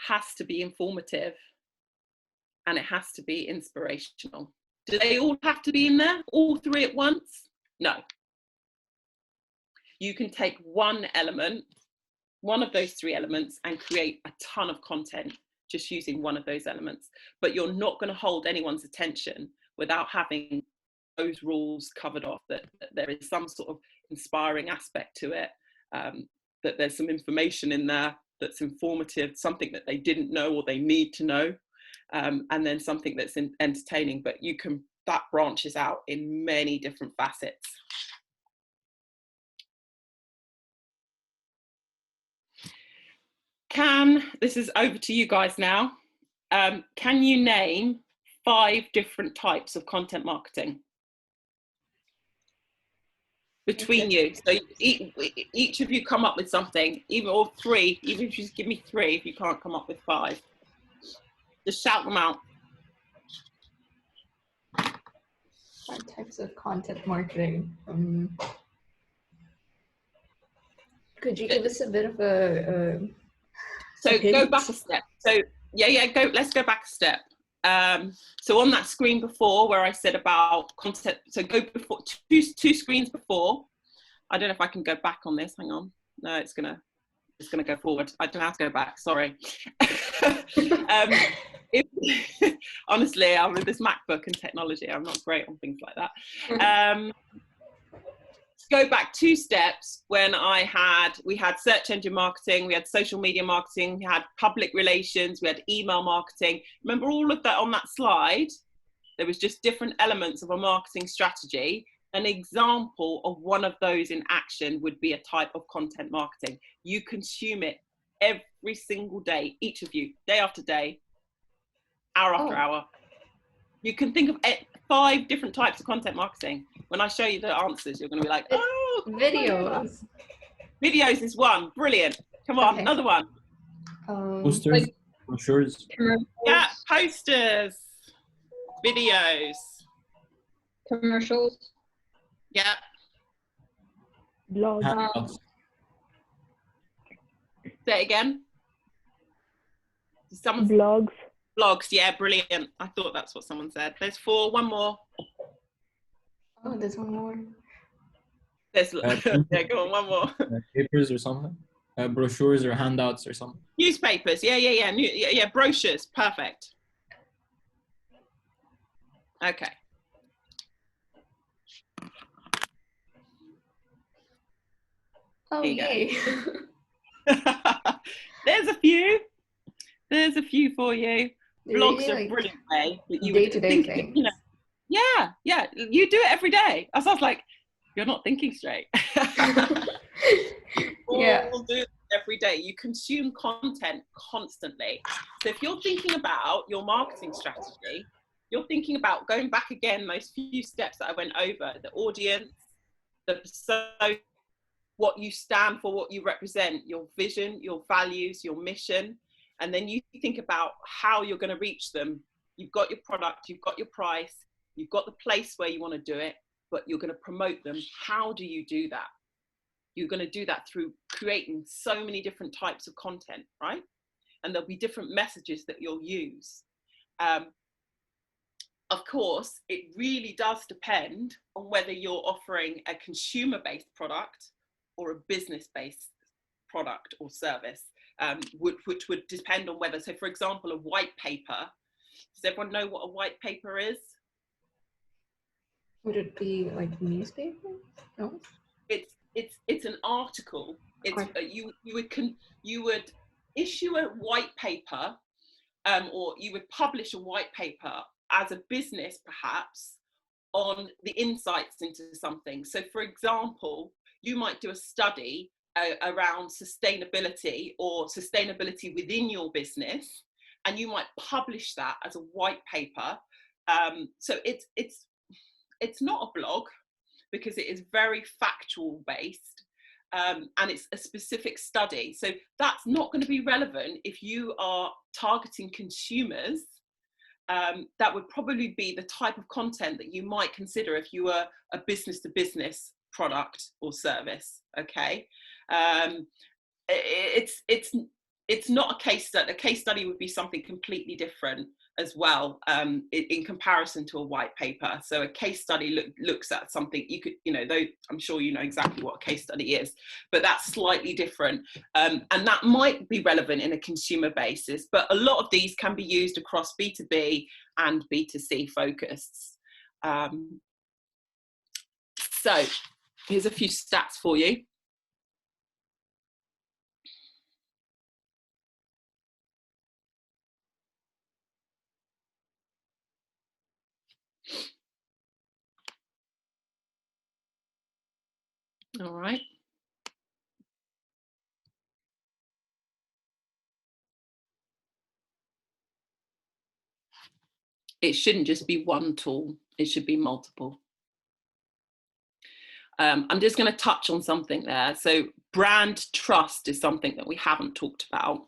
Speaker 3: has to be informative, and it has to be inspirational. Do they all have to be in there, all 3 at once? No. You can take one element, one of those 3 elements, and create a ton of content just using one of those elements. But you're not going to hold anyone's attention without having those rules covered off, that there is some sort of inspiring aspect to it, that there's some information in there that's informative, something that they didn't know or they need to know, and then something that's entertaining. But that branches out in many different facets. This is over to you guys now. Can you name 5 different types of content marketing? between you. So each of you come up with something, even or three, even if you just give me three, if you can't come up with five. Just shout them out.
Speaker 1: 5 types of content marketing. Could you give us a bit of a
Speaker 3: so
Speaker 1: hint?
Speaker 3: go back a step. So let's go back a step. So on that screen before where I said about content, so go before two screens before. I don't know if I can go back on this. Hang on. No, it's gonna go forward. I don't have to go back. Sorry. Honestly, I'm with this MacBook and technology. I'm not great on things like that. Go back 2 steps when we had search engine marketing, we had social media marketing, we had public relations, we had email marketing. Remember all of that on that slide? There was just different elements of a marketing strategy. An example of one of those in action would be a type of content marketing. You consume it every single day, each of you, day after day, hour after hour. You can think of 5 different types of content marketing. When I show you the answers, you're going to be like, oh,
Speaker 1: videos.
Speaker 3: Videos is one. Brilliant. Come on, another one.
Speaker 4: Posters, brochures.
Speaker 3: Yeah, posters, videos,
Speaker 2: commercials.
Speaker 3: Yeah.
Speaker 4: Blogs.
Speaker 3: Say it again.
Speaker 5: Blogs.
Speaker 3: Blogs, yeah, brilliant. I thought that's what someone said. There's 4, one more.
Speaker 1: Oh, there's one more.
Speaker 3: There's yeah, go on, one more.
Speaker 4: Papers or something. Brochures or handouts or something.
Speaker 3: Newspapers, yeah, brochures, perfect. Okay.
Speaker 1: Oh, yay.
Speaker 3: There's a few for you. Blogs are a brilliant way that you would think, you know. Yeah, you do it every day. I was like, you're not thinking straight.
Speaker 1: Yeah.
Speaker 3: We'll do it every day. You consume content constantly. So if you're thinking about your marketing strategy, you're thinking about going back again, those few steps that I went over, the audience, the persona, what you stand for, what you represent, your vision, your values, your mission. And then you think about how you're going to reach them. You've got your product, you've got your price, you've got the place where you want to do it, but you're going to promote them. How do you do that? You're going to do that through creating so many different types of content, right? And there'll be different messages that you'll use. Of course, it really does depend on whether you're offering a consumer-based product or a business-based product or service, which would depend on whether, so for example, a white paper. Does everyone know what a white paper is?
Speaker 1: Would it be like newspaper? No.
Speaker 3: It's an article. You would issue a white paper, or you would publish a white paper as a business, perhaps, on the insights into something. So, for example, you might do a study around sustainability or sustainability within your business, and you might publish that as a white paper. So it's not a blog because it is very factual based, and it's a specific study. So that's not going to be relevant if you are targeting consumers. That would probably be the type of content that you might consider if you were a business to business product or service. Okay. It's not a case study. A case study would be something completely different as well, in comparison to a white paper. So a case study looks at something though I'm sure you know exactly what a case study is, but that's slightly different. And that might be relevant in a consumer basis, but a lot of these can be used across B2B and B2C focused. So here's a few stats for you. All right. It shouldn't just be one tool, it should be multiple. I'm just going to touch on something there. So brand trust is something that we haven't talked about.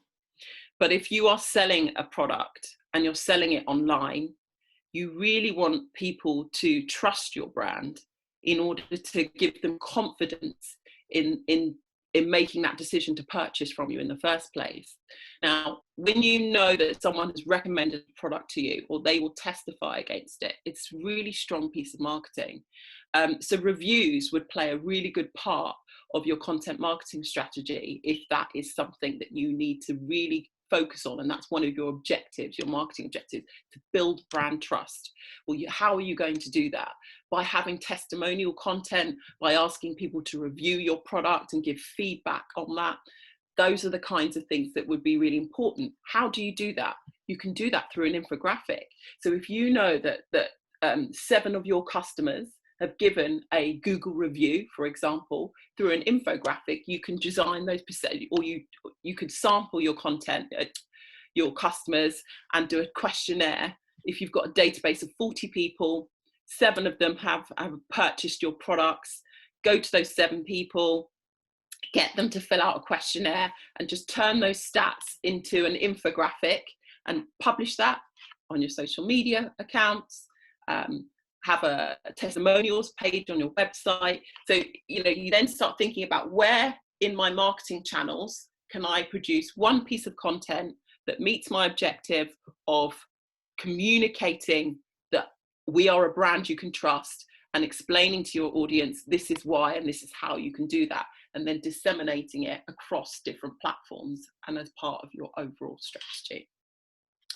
Speaker 3: But if you are selling a product and you're selling it online, you really want people to trust your brand in order to give them confidence in making that decision to purchase from you in the first place. Now, when you know that someone has recommended a product to you, or they will testify against it, it's a really strong piece of marketing. So reviews would play a really good part of your content marketing strategy if that is something that you need to really focus on, and that's one of your objectives, your marketing objectives, to build brand trust. Well, how are you going to do that? By having testimonial content, by asking people to review your product and give feedback on that. Those are the kinds of things that would be really important. How do you do that? You can do that through an infographic. So if you know that 7 of your customers have given a Google review, for example, through an infographic, you can design those percent, or you could sample your content, your customers, and do a questionnaire. If you've got a database of 40 people, 7 of them have purchased your products, go to those 7 people, get them to fill out a questionnaire, and just turn those stats into an infographic and publish that on your social media accounts. Have a testimonials page on your website. So, you then start thinking about where in my marketing channels can I produce one piece of content that meets my objective of communicating that we are a brand you can trust, and explaining to your audience this is why and this is how you can do that, and then disseminating it across different platforms and as part of your overall strategy.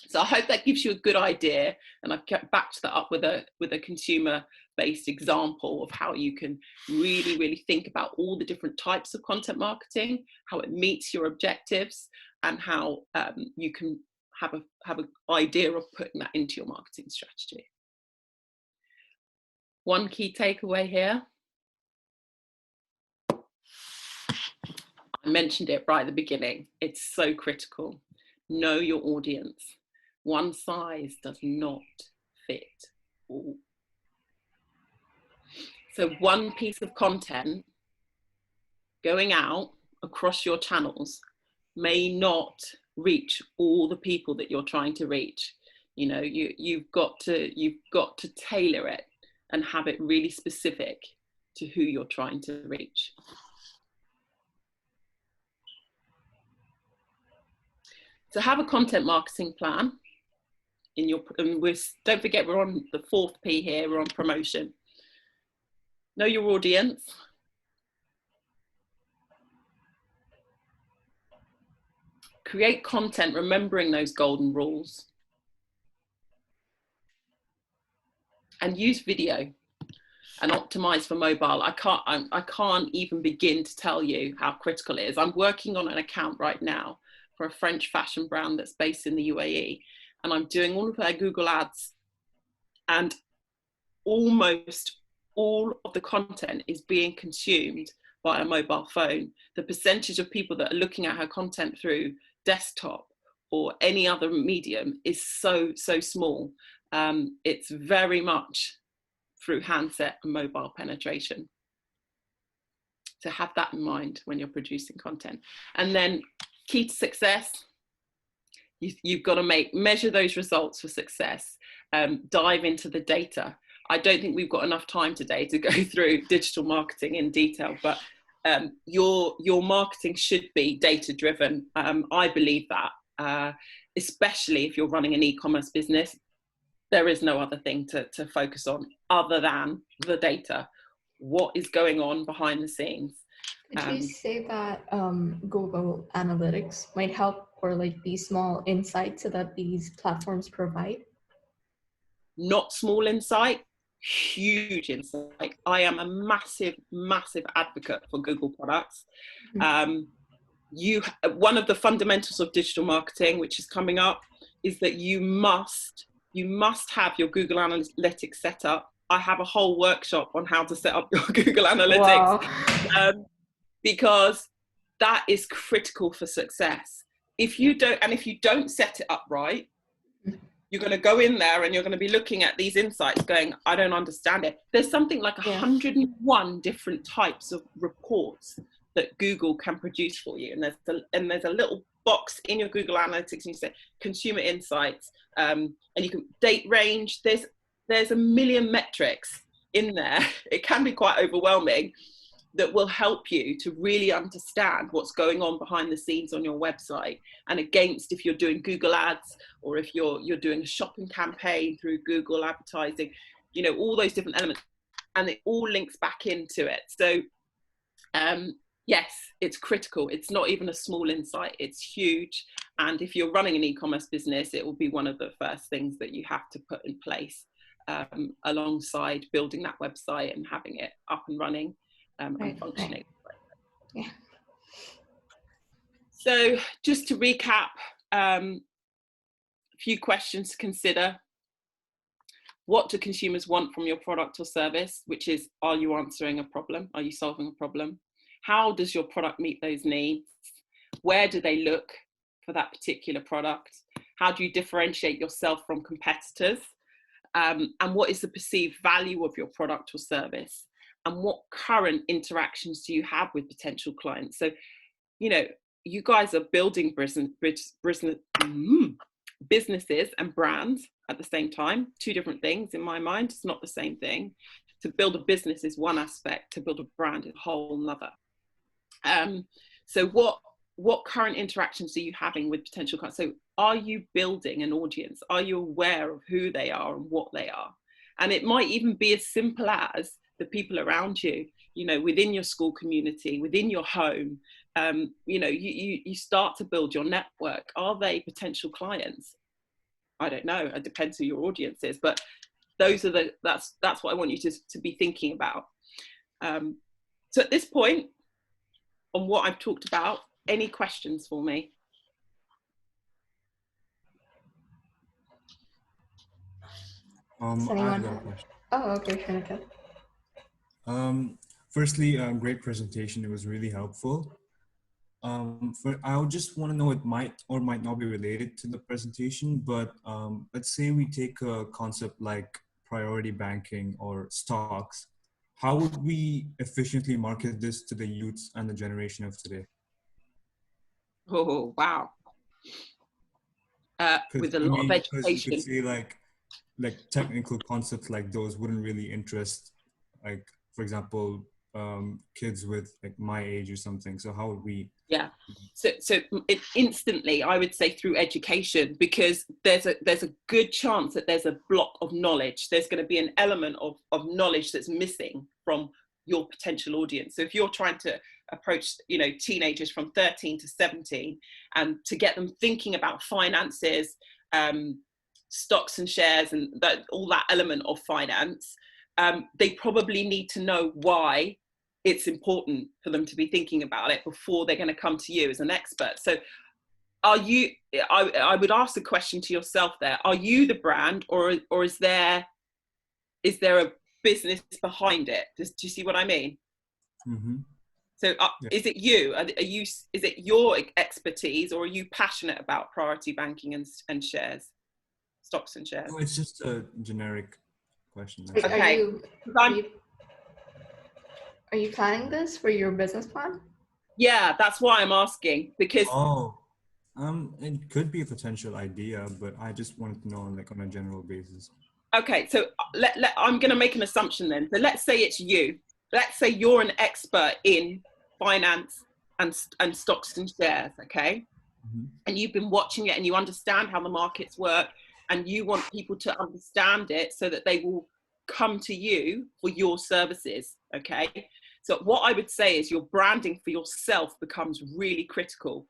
Speaker 3: So I hope that gives you a good idea, and I've backed that up with a consumer-based example of how you can really, really think about all the different types of content marketing, how it meets your objectives, and how you can have an idea of putting that into your marketing strategy. One key takeaway here. I mentioned it right at the beginning. It's so critical. Know your audience. One size does not fit all. So one piece of content going out across your channels may not reach all the people that you're trying to reach. You've got to tailor it and have it really specific to who you're trying to reach. So have a content marketing plan. Don't forget, we're on the 4th P here, we're on promotion. Know your audience. Create content remembering those golden rules. And use video and optimize for mobile. I can't even begin to tell you how critical it is. I'm working on an account right now for a French fashion brand that's based in the UAE. And I'm doing all of their Google ads, and almost all of the content is being consumed by a mobile phone. The percentage of people that are looking at her content through desktop or any other medium is so small. It's very much through handset and mobile penetration. So have that in mind when you're producing content. And then key to success, you've got to measure those results for success. Dive into the data. I don't think we've got enough time today to go through digital marketing in detail, but your marketing should be data driven. I believe that, especially if you're running an e-commerce business. There is no other thing to focus on other than the data. What is going on behind the scenes?
Speaker 1: Could you say that Google Analytics might help, or like these small insights that these platforms provide?
Speaker 3: Not small insight, huge insight. I am a massive advocate for Google products.
Speaker 1: Mm-hmm.
Speaker 3: One of the fundamentals of digital marketing, which is coming up, is that you must have your Google Analytics set up. I have a whole workshop on how to set up your Google Analytics. Wow. Because that is critical for success. If you don't set it up right, you're going to go in there and you're going to be looking at these insights going, I don't understand it. There's something like 101 different types of reports that Google can produce for you. And there's a little box in your Google Analytics and you say consumer insights, and you can date range. There's a million metrics in there. It can be quite overwhelming, that will help you to really understand what's going on behind the scenes on your website, and against if you're doing Google ads, or if you're doing a shopping campaign through Google advertising, you know, all those different elements, and it all links back into it. So yes, it's critical. It's not even a small insight, it's huge. And if you're running an e-commerce business, it will be one of the first things that you have to put in place, alongside building that website and having it up and running. And functioning.
Speaker 1: Yeah.
Speaker 3: So just to recap, a few questions to consider. What do consumers want from your product or service? Which is, are you answering a problem? Are you solving a problem? How does your product meet those needs? Where do they look for that particular product? How do you differentiate yourself from competitors? And what is the perceived value of your product or service? And what current interactions do you have with potential clients? So, you know, you guys are building businesses and brands at the same time. Two different things in my mind. It's not the same thing. To build a business is one aspect. To build a brand is a whole nother. So what current interactions are you having with potential clients? So are you building an audience? Are you aware of who they are and what they are? And it might even be as simple as the people around you, you know, within your school community, within your home. You know, you start to build your network. Are they potential clients? I don't know. It depends who your audience is, but those are that's what I want you to be thinking about. So at this point, on what I've talked about, any questions for me?
Speaker 1: Does
Speaker 5: I've
Speaker 1: anyone
Speaker 5: got a
Speaker 1: have?
Speaker 5: question.
Speaker 1: Oh, okay, Shanika.
Speaker 5: Firstly, great presentation. It was really helpful. I would just want to know, it might or might not be related to the presentation, but let's say we take a concept like priority banking or stocks. How would we efficiently market this to the youths and the generation of today?
Speaker 3: Oh, wow. With a lot of education.
Speaker 5: Because you could say like technical concepts like those wouldn't really interest, like, for example, kids with like my age or something. So how would we?
Speaker 3: Yeah, so it instantly, I would say through education, because there's a good chance that there's a block of knowledge. There's going to be an element of knowledge that's missing from your potential audience. So if you're trying to approach, you know, teenagers from 13 to 17 and to get them thinking about finances, stocks and shares, and all that element of finance, they probably need to know why it's important for them to be thinking about it before they're going to come to you as an expert. So are you, I would ask the question to yourself there, are you the brand, or is there a business behind it? Do you see what I mean?
Speaker 5: Mm-hmm.
Speaker 3: So
Speaker 5: Yeah.
Speaker 3: is it you, is it your expertise, or are you passionate about priority banking and shares, stocks and shares?
Speaker 5: No, it's just a generic question.
Speaker 3: Okay.
Speaker 1: Are you planning this for your business plan?
Speaker 3: Yeah, that's why I'm asking, because
Speaker 5: it could be a potential idea, but I just wanted to know like on a general basis.
Speaker 3: okay, so I'm going to make an assumption then. So let's say it's you. Let's say you're an expert in finance and stocks and shares, okay?
Speaker 5: Mm-hmm.
Speaker 3: And you've been watching it and you understand how the markets work, and you want people to understand it so that they will come to you for your services, okay? So what I would say is your branding for yourself becomes really critical.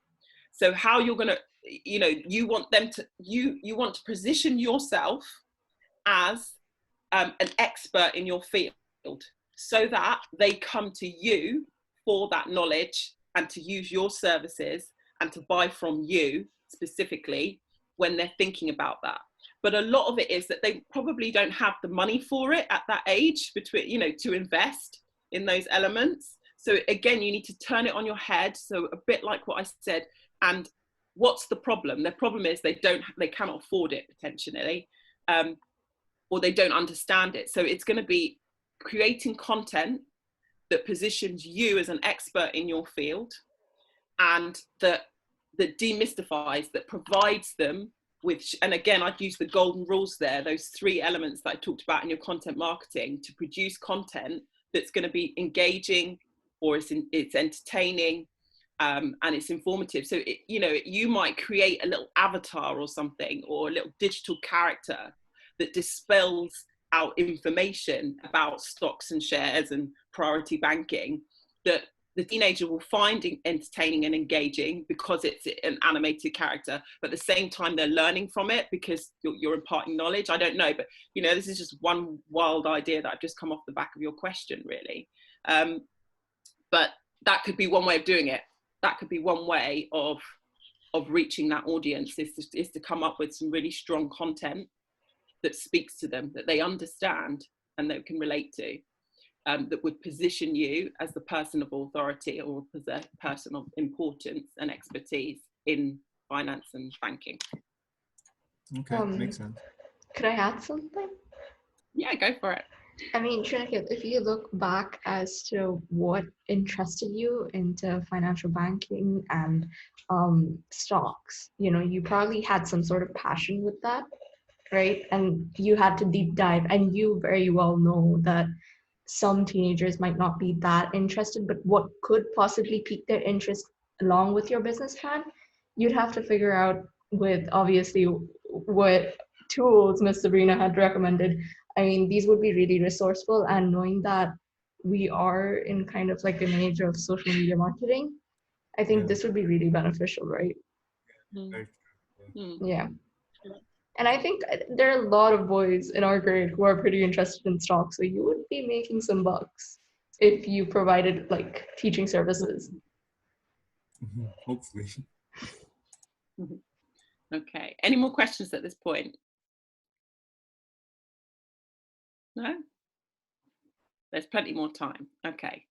Speaker 3: So how you're going to, you know, you want them to, you want to position yourself as an expert in your field, so that they come to you for that knowledge and to use your services and to buy from you specifically when they're thinking about that. But a lot of it is that they probably don't have the money for it at that age, between, you know, to invest in those elements. So again, you need to turn it on your head. So a bit like what I said, and what's the problem? Their problem is they cannot afford it potentially, or they don't understand it. So it's going to be creating content that positions you as an expert in your field, and that demystifies, that provides them with, and again, I'd use the golden rules there, those 3 elements that I talked about in your content marketing, to produce content that's going to be engaging, or it's entertaining, and it's informative. So you might create a little avatar or something, or a little digital character that dispels out information about stocks and shares and priority banking, that the teenager will find entertaining and engaging because it's an animated character, but at the same time they're learning from it because you're imparting knowledge. I don't know, but this is just one wild idea that I've just come off the back of your question, really. But that could be one way of doing it. That could be one way of reaching that audience, is to come up with some really strong content that speaks to them, that they understand and they can relate to. That would position you as the person of authority, or the person of importance and expertise in finance and banking.
Speaker 5: Okay, makes sense.
Speaker 1: Could I add something?
Speaker 3: Yeah, go for it.
Speaker 1: I mean, Shrinaket, if you look back as to what interested you into financial banking and stocks, you probably had some sort of passion with that, right? And you had to deep dive, and you very well know that some teenagers might not be that interested, but what could possibly pique their interest along with your business plan, you'd have to figure out with obviously what tools Miss Sabrina had recommended. I mean, these would be really resourceful, and knowing that we are in kind of like an age of social media marketing, I think this would be really beneficial, right?
Speaker 5: Very true.
Speaker 1: Yeah. And I think there are a lot of boys in our grade who are pretty interested in stocks, so you would be making some bucks if you provided like teaching services.
Speaker 5: Hopefully.
Speaker 3: Okay. Any more questions at this point? No? There's plenty more time. Okay.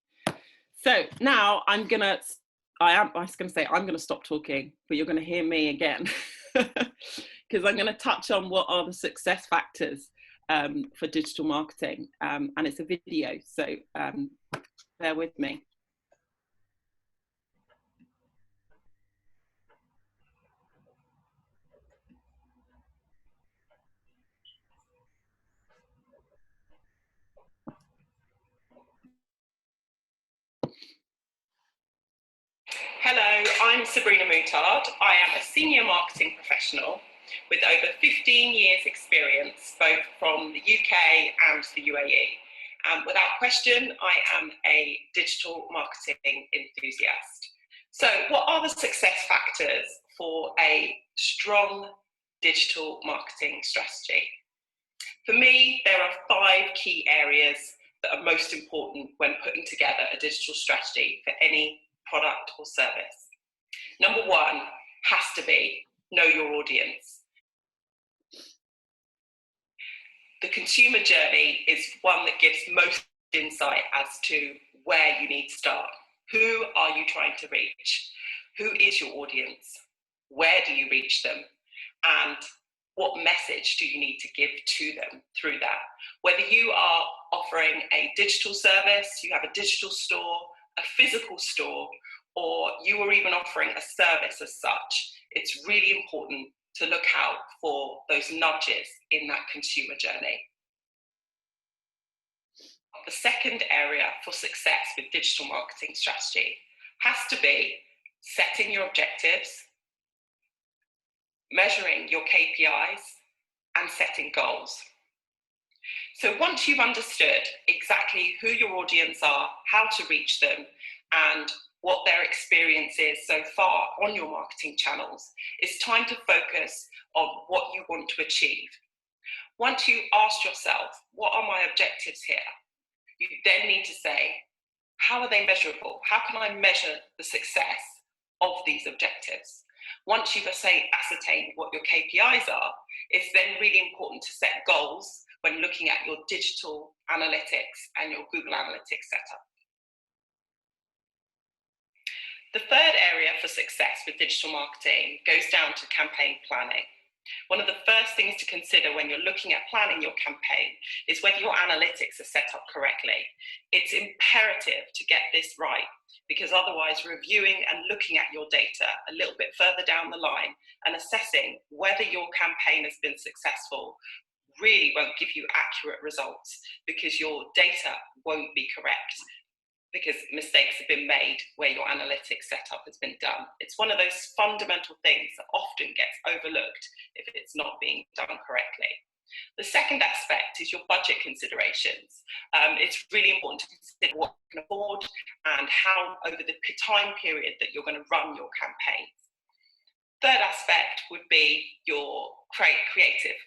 Speaker 3: So now I'm going to stop talking, but you're going to hear me again. Because I'm going to touch on what are the success factors for digital marketing, and it's a video, so bear with me. Hello, I'm Sabrina Moutard. I am a senior marketing professional with over 15 years experience, both from the UK and the UAE. Without question, I am a digital marketing enthusiast. So what are the success factors for a strong digital marketing strategy? For me, there are 5 key areas that are most important when putting together a digital strategy for any product or service. Number 1 has to be know your audience. The consumer journey is one that gives most insight as to where you need to start. Who are you trying to reach? Who is your audience? Where do you reach them? And what message do you need to give to them through that? Whether you are offering a digital service, you have a digital store, a physical store, or you are even offering a service as such, it's really important to look out for those nudges in that consumer journey. The second area for success with digital marketing strategy has to be setting your objectives, measuring your KPIs, and setting goals. So once you've understood exactly who your audience are, how to reach them, and what their experience is so far on your marketing channels, it's time to focus on what you want to achieve. Once you ask yourself, what are my objectives here? You then need to say, how are they measurable? How can I measure the success of these objectives? Once you've ascertained what your KPIs are, it's then really important to set goals when looking at your digital analytics and your Google Analytics setup. The third area for success with digital marketing goes down to campaign planning. One of the first things to consider when you're looking at planning your campaign is whether your analytics are set up correctly. It's imperative to get this right, because otherwise reviewing and looking at your data a little bit further down the line and assessing whether your campaign has been successful really won't give you accurate results, because your data won't be correct, because mistakes have been made where your analytics setup has been done. It's one of those fundamental things that often gets overlooked if it's not being done correctly. The second aspect is your budget considerations. It's really important to consider what you can afford and how over the time period that you're going to run your campaigns. Third aspect would be your creative.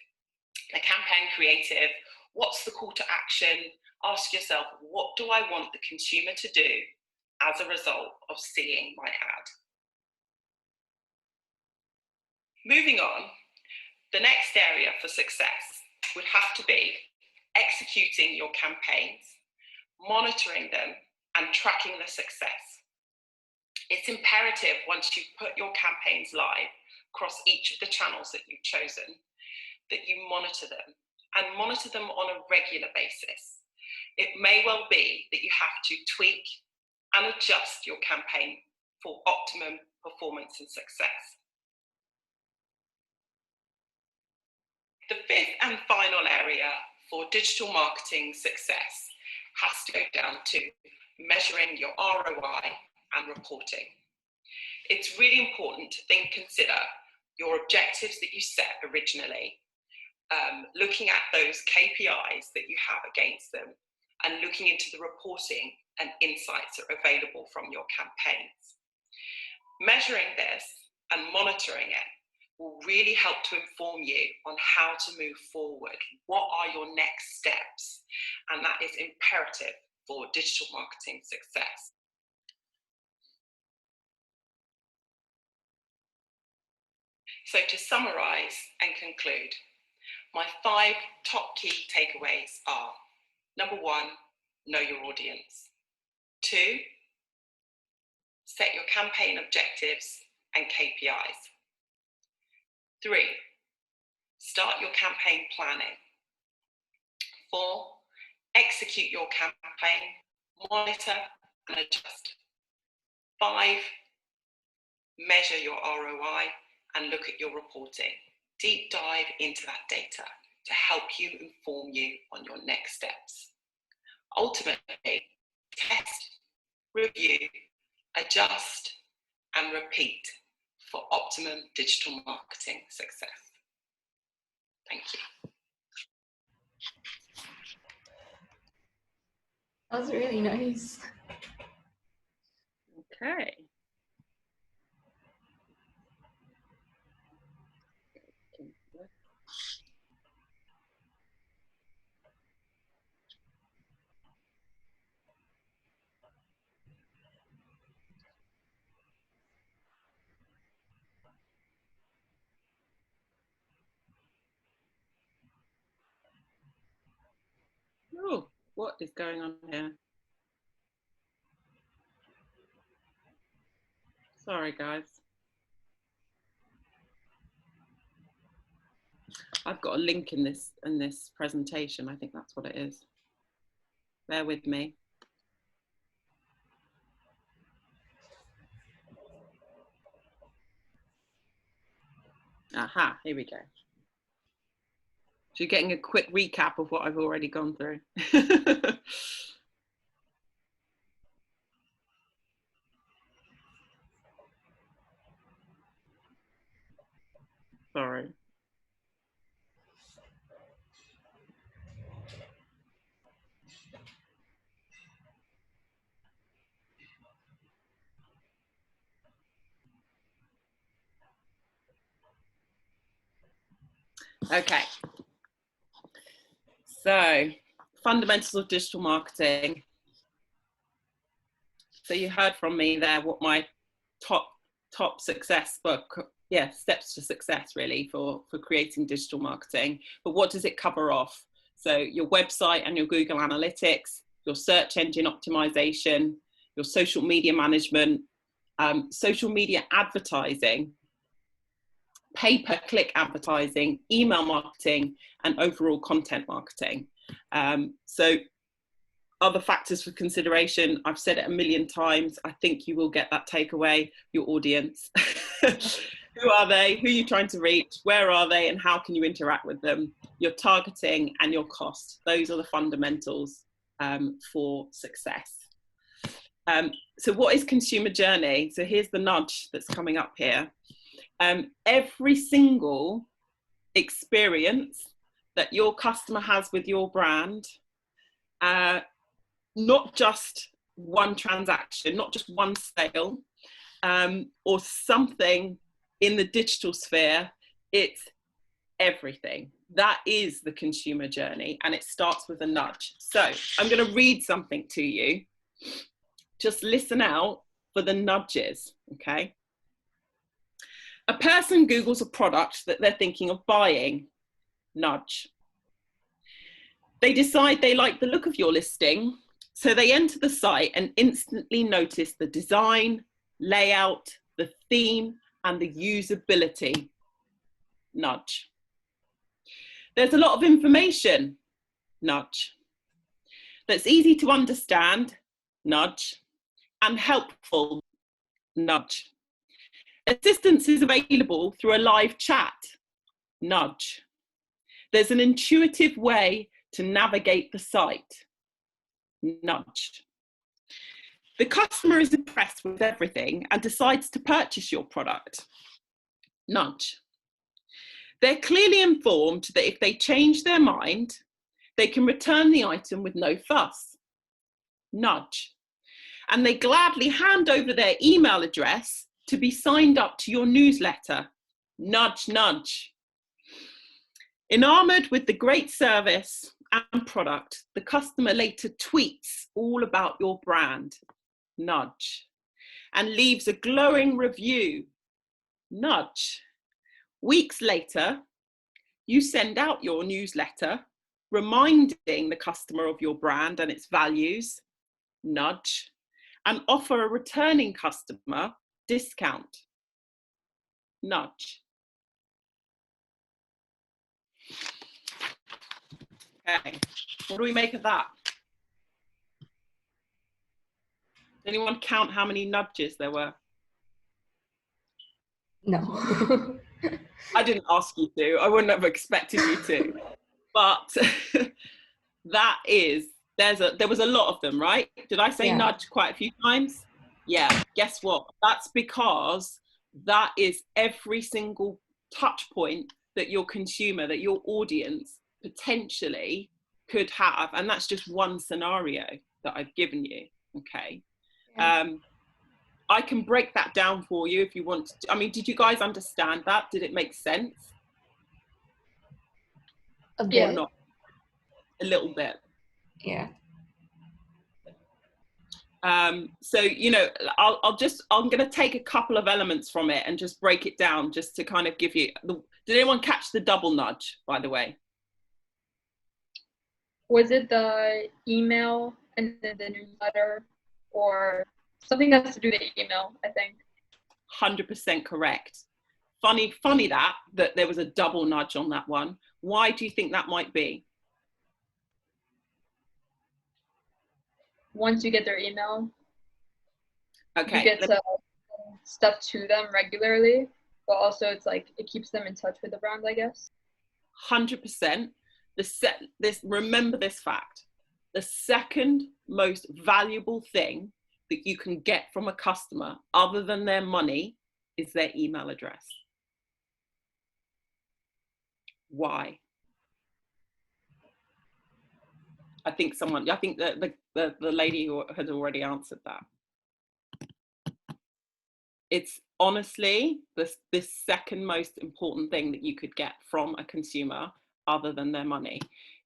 Speaker 3: The campaign creative, what's the call to action? Ask yourself, what do I want the consumer to do as a result of seeing my ad? Moving on, the next area for success would have to be executing your campaigns, monitoring them, and tracking the success. It's imperative once you've put your campaigns live across each of the channels that you've chosen, that you monitor them, and monitor them on a regular basis. It may well be that you have to tweak and adjust your campaign for optimum performance and success. The fifth and final area for digital marketing success has to go down to measuring your ROI and reporting. It's really important to consider your objectives that you set originally, looking at those KPIs that you have against them, and looking into the reporting and insights that are available from your campaigns. Measuring this and monitoring it will really help to inform you on how to move forward. What are your next steps? And that is imperative for digital marketing success. So to summarize and conclude, my 5 top key takeaways are: number 1, know your audience. 2, set your campaign objectives and KPIs. 3, start your campaign planning. 4, execute your campaign, monitor and adjust. 5, measure your ROI and look at your reporting. Deep dive into that data to help you inform you on your next steps. Ultimately, test, review, adjust, and repeat for optimum digital marketing success. Thank you.
Speaker 1: That was really nice.
Speaker 3: Okay. Oh, what is going on here? Sorry, guys. I've got a link in this presentation. I think that's what it is. Bear with me. Aha, here we go. So you're getting a quick recap of what I've already gone through. Sorry. Okay. So, fundamentals of digital marketing. So you heard from me there what my top success book, yeah, steps to success really for creating digital marketing. But what does it cover off? So your website and your Google Analytics, your search engine optimization, your social media management, social media advertising, pay-per-click advertising, email marketing, and overall content marketing. So other factors for consideration, I've said it a million times, I think you will get that takeaway, your audience. Who are they? Who are you trying to reach? Where are they? And how can you interact with them? Your targeting and your cost. Those are the fundamentals for success. So what is consumer journey? So here's the nudge that's coming up here. Every single experience that your customer has with your brand, not just one transaction, not just one sale, or something in the digital sphere, it's everything. That is the consumer journey, and it starts with a nudge. So I'm going to read something to you. Just listen out for the nudges, okay? A person Googles a product that they're thinking of buying. Nudge. They decide they like the look of your listing, so they enter the site and instantly notice the design, layout, the theme, and the usability. Nudge. There's a lot of information. Nudge. That's easy to understand. Nudge. And helpful. Nudge. Assistance is available through a live chat. Nudge. There's an intuitive way to navigate the site. Nudge. The customer is impressed with everything and decides to purchase your product. Nudge. They're clearly informed that if they change their mind, they can return the item with no fuss. Nudge. And they gladly hand over their email address to be signed up to your newsletter. Nudge, nudge. Enamored with the great service and product, the customer later tweets all about your brand. Nudge. And leaves a glowing review. Nudge. Weeks later, you send out your newsletter, reminding the customer of your brand and its values. Nudge. And offer a returning customer discount. Nudge. Okay, what do we make of that? Anyone count how many nudges there were?
Speaker 1: No.
Speaker 3: I didn't ask you to. I wouldn't have expected you to. But that is, there was a lot of them, right? Did I say nudge quite a few times? Yeah, guess what? That's because that is every single touch point that your consumer, that your audience potentially could have. And that's just one scenario that I've given you, okay? Yeah. I can break that down for you if you want to. I mean, did you guys understand that? Did it make sense?
Speaker 1: A bit.
Speaker 3: Or not? A little bit.
Speaker 1: Yeah.
Speaker 3: So, you know, I'm going to take a couple of elements from it and just break it down just to kind of give you, did anyone catch the double nudge, by the way?
Speaker 2: Was it the email and then the newsletter, or something that has to do with the email, I think?
Speaker 3: 100% correct. Funny that there was a double nudge on that one. Why do you think that might be?
Speaker 2: Once you get their email,
Speaker 3: okay,
Speaker 2: you get to stuff to them regularly, but also it's like it keeps them in touch with the brand, I guess.
Speaker 3: 100%. Remember this fact: the second most valuable thing that you can get from a customer, other than their money, is their email address. Why? I think the lady who had already answered that. It's honestly the second most important thing that you could get from a consumer other than their money.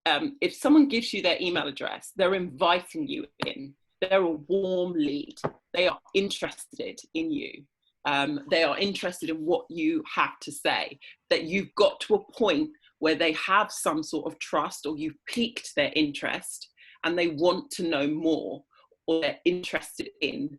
Speaker 3: If someone gives you their email address, they're inviting you in. They're a warm lead. They are interested in you. They are interested in what you have to say, that you've got to a point where they have some sort of trust, or you've piqued their interest and they want to know more, or they're interested in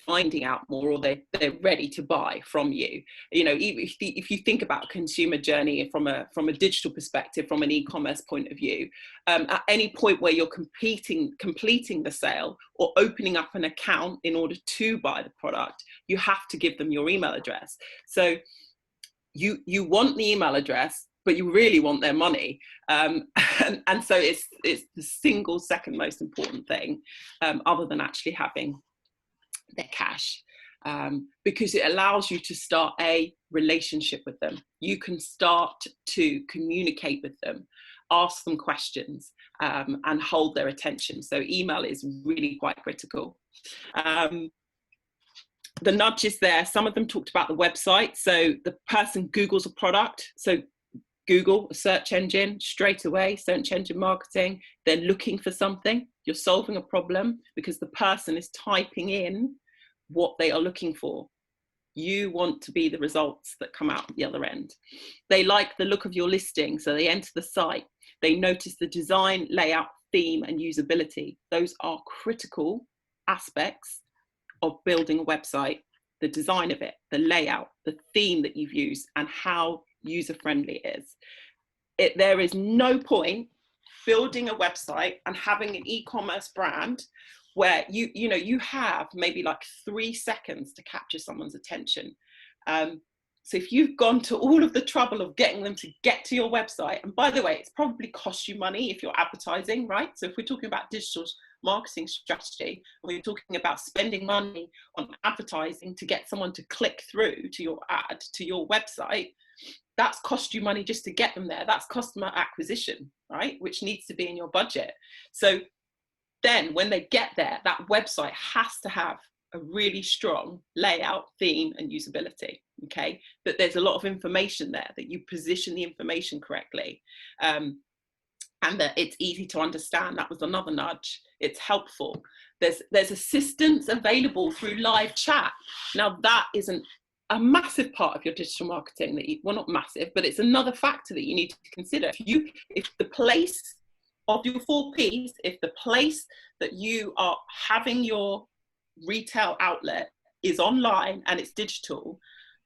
Speaker 3: finding out more, or they're ready to buy from you. You know, if you think about consumer journey from a digital perspective, from an e-commerce point of view, at any point where you're completing the sale or opening up an account in order to buy the product, you have to give them your email address. So you want the email address, but you really want their money. And so it's the single second most important thing, other than actually having their cash, because it allows you to start a relationship with them. You can start to communicate with them, ask them questions, and hold their attention. So email is really quite critical. The nudges there, some of them talked about the website. So the person Googles a product. So Google, a search engine, straight away, search engine marketing, they're looking for something. You're solving a problem because the person is typing in what they are looking for. You want to be the results that come out the other end. They like the look of your listing, so they enter the site. They notice the design, layout, theme, and usability. Those are critical aspects of building a website: the design of it, the layout, the theme that you've used, and how user-friendly it is. There is no point building a website and having an e-commerce brand where you have maybe like 3 seconds to capture someone's attention. So if you've gone to all of the trouble of getting them to get to your website, and by the way, it's probably cost you money if you're advertising, right? So if we're talking about digital marketing strategy, we're talking about spending money on advertising to get someone to click through to your ad, to your website, that's cost you money just to get them there. That's customer acquisition, right? Which needs to be in your budget. So then when they get there, that website has to have a really strong layout, theme, and usability, okay? That there's a lot of information there, that you position the information correctly, and that it's easy to understand. That was another nudge. It's helpful. There's assistance available through live chat. Now that isn't a massive part of your digital marketing, well, not massive, but it's another factor that you need to consider. If the place of your 4 Ps, if the place that you are having your retail outlet is online and it's digital,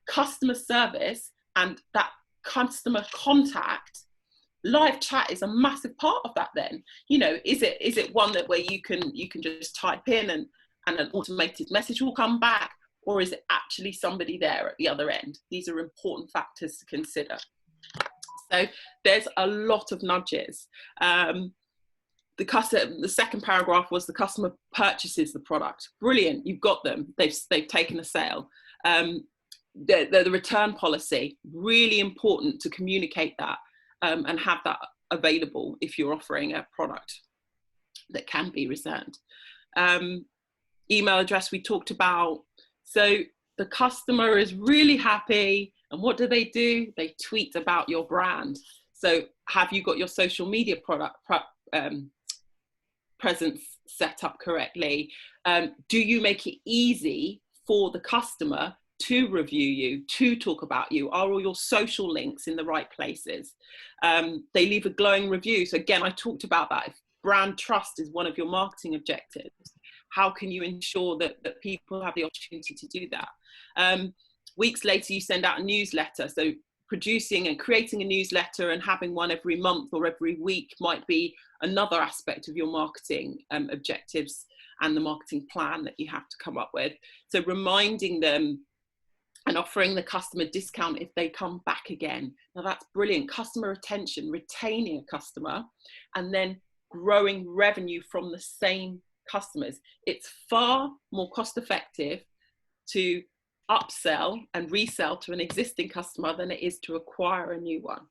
Speaker 3: customer service and that customer contact, live chat is a massive part of that. Then, you know, is it one that where you can just type in and an automated message will come back, or is it actually somebody there at the other end? These are important factors to consider. So there's a lot of nudges. The second paragraph was the customer purchases the product. Brilliant, you've got them. They've taken a sale. The return policy, really important to communicate that and have that available if you're offering a product that can be returned. Email address we talked about. So the customer is really happy, and what do? They tweet about your brand. So have you got your social media presence set up correctly? Do you make it easy for the customer to review you, to talk about you? Are all your social links in the right places? They leave a glowing review. So again, I talked about that. If brand trust is one of your marketing objectives, how can you ensure that people have the opportunity to do that? Weeks later, you send out a newsletter. So producing and creating a newsletter and having one every month or every week might be another aspect of your marketing objectives and the marketing plan that you have to come up with. So reminding them and offering the customer discount if they come back again. Now that's brilliant. Customer retention, retaining a customer and then growing revenue from the same customers. It's far more cost effective to upsell and resell to an existing customer than it is to acquire a new one.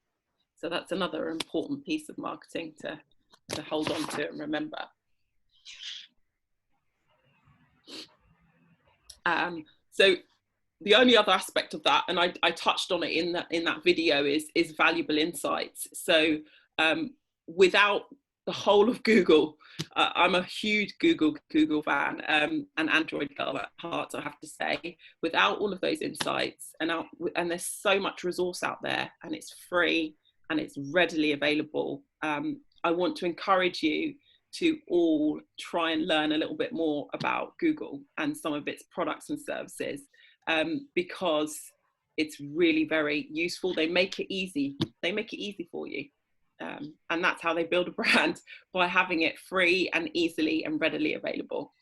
Speaker 3: So that's another important piece of marketing to hold on to and remember. So the only other aspect of that, and I touched on it in that video, is valuable insights. So without the whole of Google, I'm a huge Google fan and Android girl at heart, I have to say. Without all of those insights, and there's so much resource out there, and it's free and it's readily available. I want to encourage you to all try and learn a little bit more about Google and some of its products and services, because it's really very useful. They make it easy. They make it easy for you. And that's how they build a brand, by having it free and easily and readily available.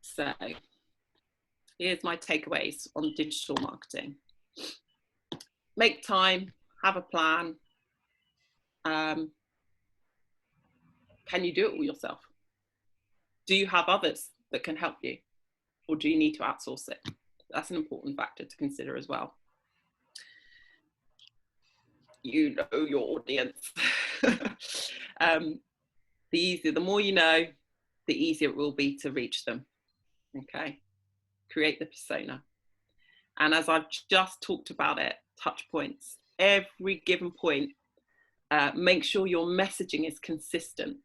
Speaker 3: So here's my takeaways on digital marketing. Make time, have a plan. Can you do it all yourself? Do you have others that can help you? Or do you need to outsource it? That's an important factor to consider as well. You know your audience. The more you know, the easier it will be to reach them. Okay, create the persona. And as I've just talked about it, touch points, every given point, make sure your messaging is consistent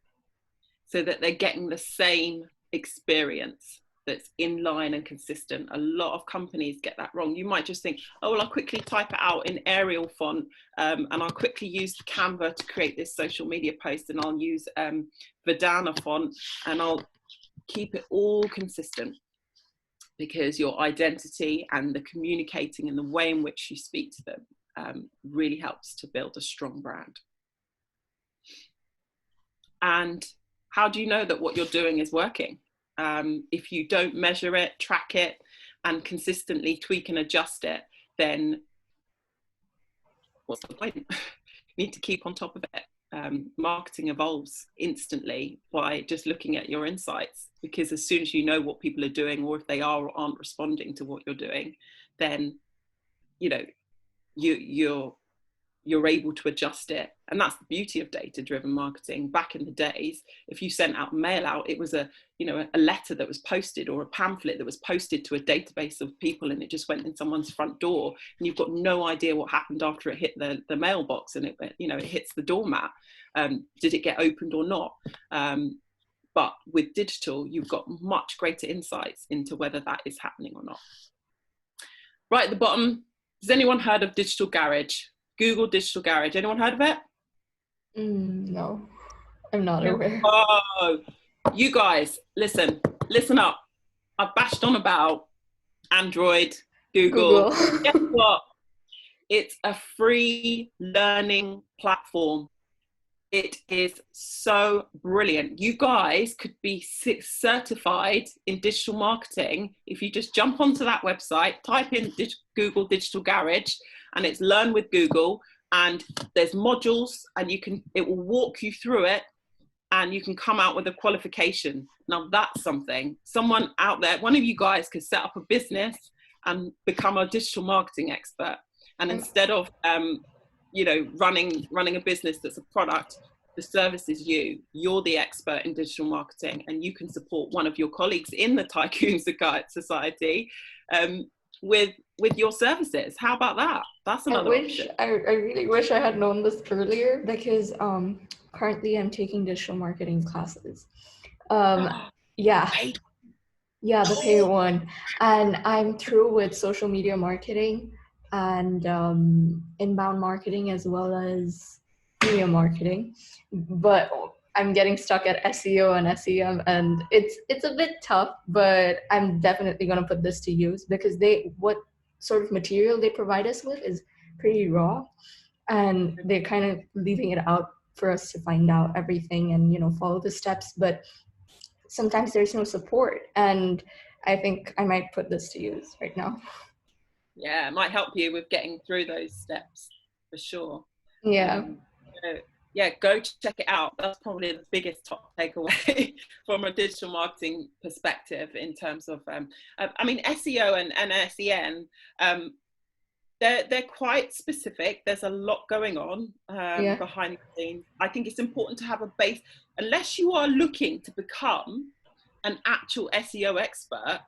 Speaker 3: so that they're getting the same experience that's in line and consistent. A lot of companies get that wrong. You might just think, oh, well, I'll quickly type it out in Arial font, and I'll quickly use Canva to create this social media post, and I'll use Verdana font, and I'll keep it all consistent, because your identity and the communicating and the way in which you speak to them really helps to build a strong brand. And how do you know that what you're doing is working? If you don't measure it, track it, and consistently tweak and adjust it, then what's the point? You need to keep on top of it. Marketing evolves instantly by just looking at your insights, because as soon as you know what people are doing, or if they are or aren't responding to what you're doing, then you know you're able to adjust it. And that's the beauty of data-driven marketing. Back in the days, if you sent out mail out, it was a letter that was posted, or a pamphlet that was posted to a database of people, and it just went in someone's front door, and you've got no idea what happened after it hit the mailbox, and it hits the doormat. Did it get opened or not? But with digital, you've got much greater insights into whether that is happening or not. Right at the bottom, has anyone heard of Digital Garage? Google Digital Garage. Anyone heard of it?
Speaker 1: No, I'm not aware.
Speaker 3: Oh, you guys, listen up. I've bashed on about Android, Google. Guess what? It's a free learning platform. It is so brilliant. You guys could be certified in digital marketing if you just jump onto that website, type in Google Digital Garage, and it's Learn with Google, and there's modules, and it will walk you through it, and you can come out with a qualification. Now that's something. Someone out there, one of you guys could set up a business and become a digital marketing expert. And instead of running a business that's a product, the service is you. You're the expert in digital marketing, and you can support one of your colleagues in the TYCOON Society with your services. How about that? That's another option.
Speaker 1: I really wish I had known this earlier, because currently I'm taking digital marketing classes. Yeah, the paid one. And I'm through with social media marketing and inbound marketing, as well as media marketing. But I'm getting stuck at SEO and SEM, and it's a bit tough, but I'm definitely going to put this to use, because what sort of material they provide us with is pretty raw, and they're kind of leaving it out for us to find out everything and follow the steps, but sometimes there's no support, and I think I might put this to use right now.
Speaker 3: Yeah, it might help you with getting through those steps for sure.
Speaker 1: Yeah.
Speaker 3: Go check it out. That's probably the biggest top takeaway from a digital marketing perspective in terms of, SEO and SEN, they're quite specific. There's a lot going on behind the scenes. I think it's important to have a base, unless you are looking to become an actual SEO expert.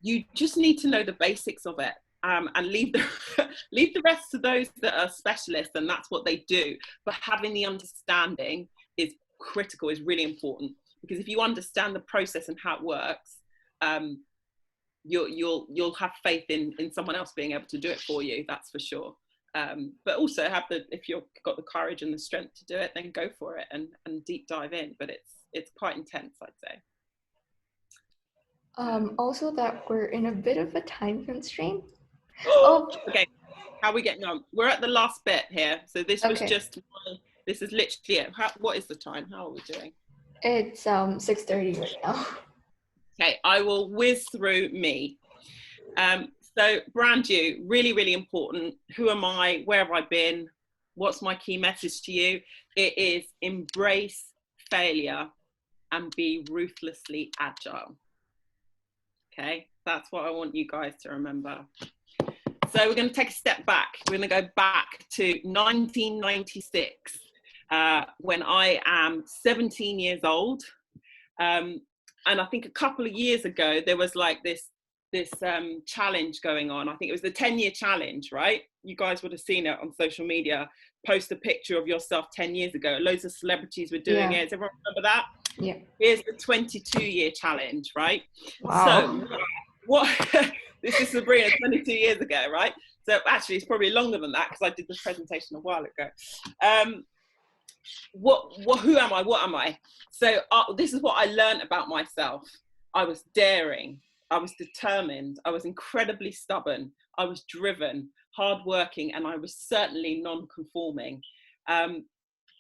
Speaker 3: You just need to know the basics of it. And leave the rest to those that are specialists, and that's what they do. But having the understanding is critical, is really important, because if you understand the process and how it works, you'll have faith in someone else being able to do it for you. That's for sure. But also if you've got the courage and the strength to do it, then go for it and deep dive in. But it's quite intense, I'd say.
Speaker 1: Also that we're in a bit of a time constraint.
Speaker 3: Okay, how are we getting on? We're at the last bit here, so this was just this is literally it. What is the time? How are we doing?
Speaker 1: It's 6:30 right now.
Speaker 3: Okay, I will whiz through me. So brand you, really, really important. Who am I? Where have I been? What's my key message to you? It is embrace failure and be ruthlessly agile. Okay, that's what I want you guys to remember. So we're going to take a step back. We're going to go back to 1996, when I am 17 years old. And I think a couple of years ago, there was like this challenge going on. I think it was the 10-year challenge, right? You guys would have seen it on social media. Post a picture of yourself 10 years ago. Loads of celebrities were doing it. Does everyone remember that?
Speaker 1: Yeah.
Speaker 3: Here's the 22-year challenge, right?
Speaker 1: Wow. So
Speaker 3: what this is Sabrina 22 years ago, right? So actually it's probably longer than that because I did this presentation a while ago. Who am I? What am I? So this is what I learned about myself. I was daring. I was determined. I was incredibly stubborn. I was driven, hardworking, and I was certainly non-conforming.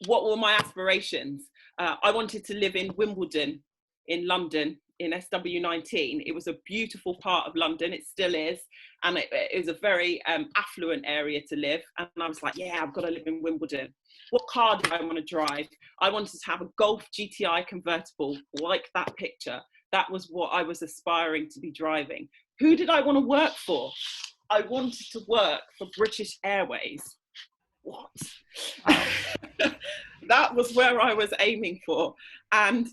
Speaker 3: What were my aspirations? I wanted to live in Wimbledon, in London, in SW19. It was a beautiful part of London. It still is. And it was a very affluent area to live. And I was like, yeah, I've got to live in Wimbledon. What car do I want to drive? I wanted to have a Golf GTI convertible, like that picture. That was what I was aspiring to be driving. Who did I want to work for? I wanted to work for British Airways. What? That was where I was aiming for. And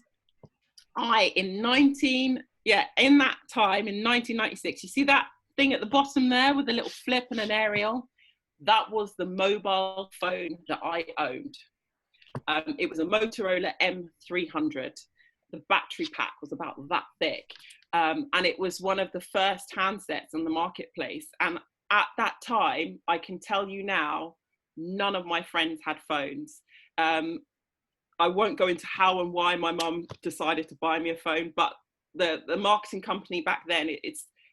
Speaker 3: in that time, in 1996, you see that thing at the bottom there with a little flip and an aerial? That was the mobile phone that I owned. It was a Motorola M300. The battery pack was about that thick. And it was one of the first handsets on the marketplace. And at that time, I can tell you now, none of my friends had phones. I won't go into how and why my mum decided to buy me a phone, but the marketing company back then,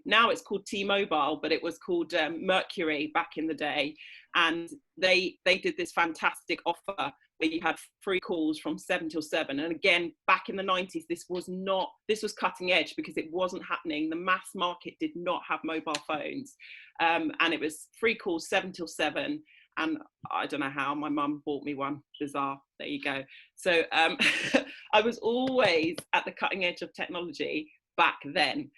Speaker 3: now it's called T-Mobile, but it was called Mercury back in the day. And they did this fantastic offer where you had free calls from 7 till 7. And again, back in the 90s, this was cutting edge because it wasn't happening. The mass market did not have mobile phones. And it was free calls 7 till 7. And I don't know how, my mum bought me one. Bizarre. There you go. So I was always at the cutting edge of technology back then.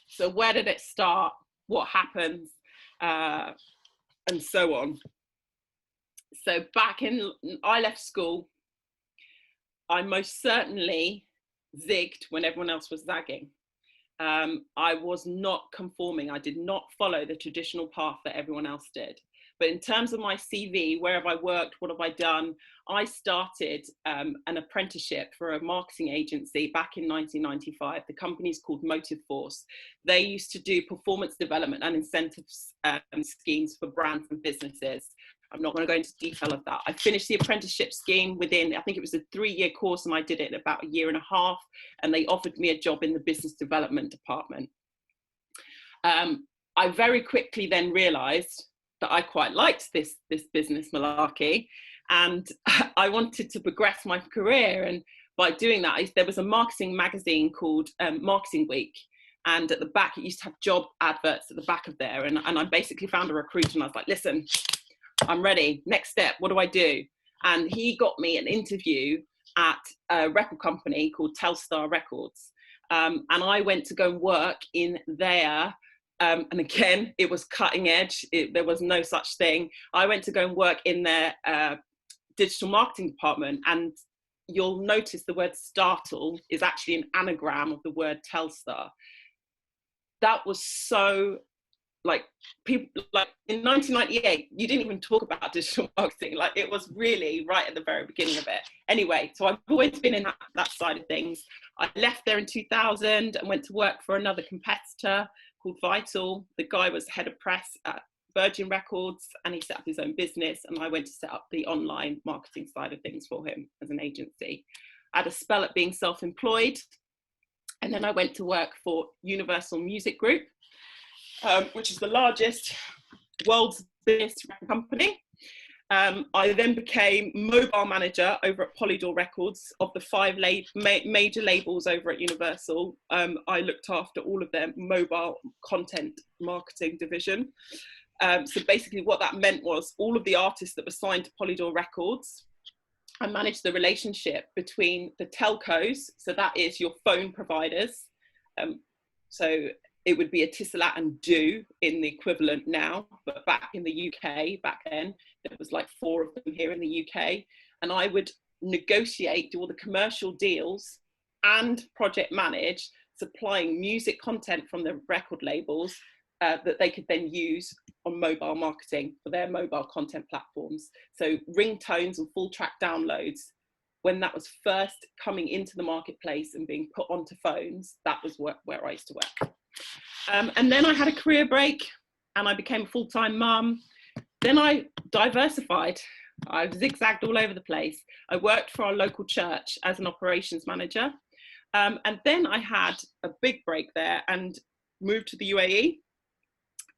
Speaker 3: So where did it start? What happens? And so on. So I left school. I most certainly zigged when everyone else was zagging. I was not conforming. I did not follow the traditional path that everyone else did. But in terms of my CV, where have I worked? What have I done? I started an apprenticeship for a marketing agency back in 1995. The company's called Motive Force. They used to do performance development and incentives schemes for brands and businesses. I'm not going to go into detail of that. I finished the apprenticeship scheme within, I think it was a 3-year course, and I did it in about a year and a half, and they offered me a job in the business development department. I very quickly then realized that I quite liked this business malarkey, and I wanted to progress my career. And by doing that, there was a marketing magazine called Marketing Week. And at the back, it used to have job adverts at the back of there. And I basically found a recruiter, and I was like, listen, I'm ready. Next step, what do I do? And he got me an interview at a record company called Telstar Records. And I went to go and work in there. And again, it was cutting edge. There was no such thing. I went to go and work in their digital marketing department. And you'll notice the word startle is actually an anagram of the word Telstar. That was so like people, like in 1998, you didn't even talk about digital marketing. Like it was really right at the very beginning of it. Anyway, so I've always been in that side of things. I left there in 2000 and went to work for another competitor called Vital. The guy was head of press at Virgin Records, and he set up his own business, and I went to set up the online marketing side of things for him as an agency. I had a spell at being self-employed, and then I went to work for Universal Music Group, which is the largest world's biggest company. I then became mobile manager over at Polydor Records. Of the 5 major labels over at Universal, I looked after all of their mobile content marketing division. So basically what that meant was all of the artists that were signed to Polydor Records, I managed the relationship between the telcos, so that is your phone providers. So it would be a Etisalat and Do in the equivalent now, but back in the UK, back then, there was like 4 of them here in the UK. And I would negotiate, do all the commercial deals and project manage, supplying music content from the record labels that they could then use on mobile marketing for their mobile content platforms. So ringtones and full track downloads, when that was first coming into the marketplace and being put onto phones, that was where I used to work. And then I had a career break and I became a full-time mum. Then I diversified. I zigzagged all over the place. I worked for our local church as an operations manager. And then I had a big break there and moved to the UAE.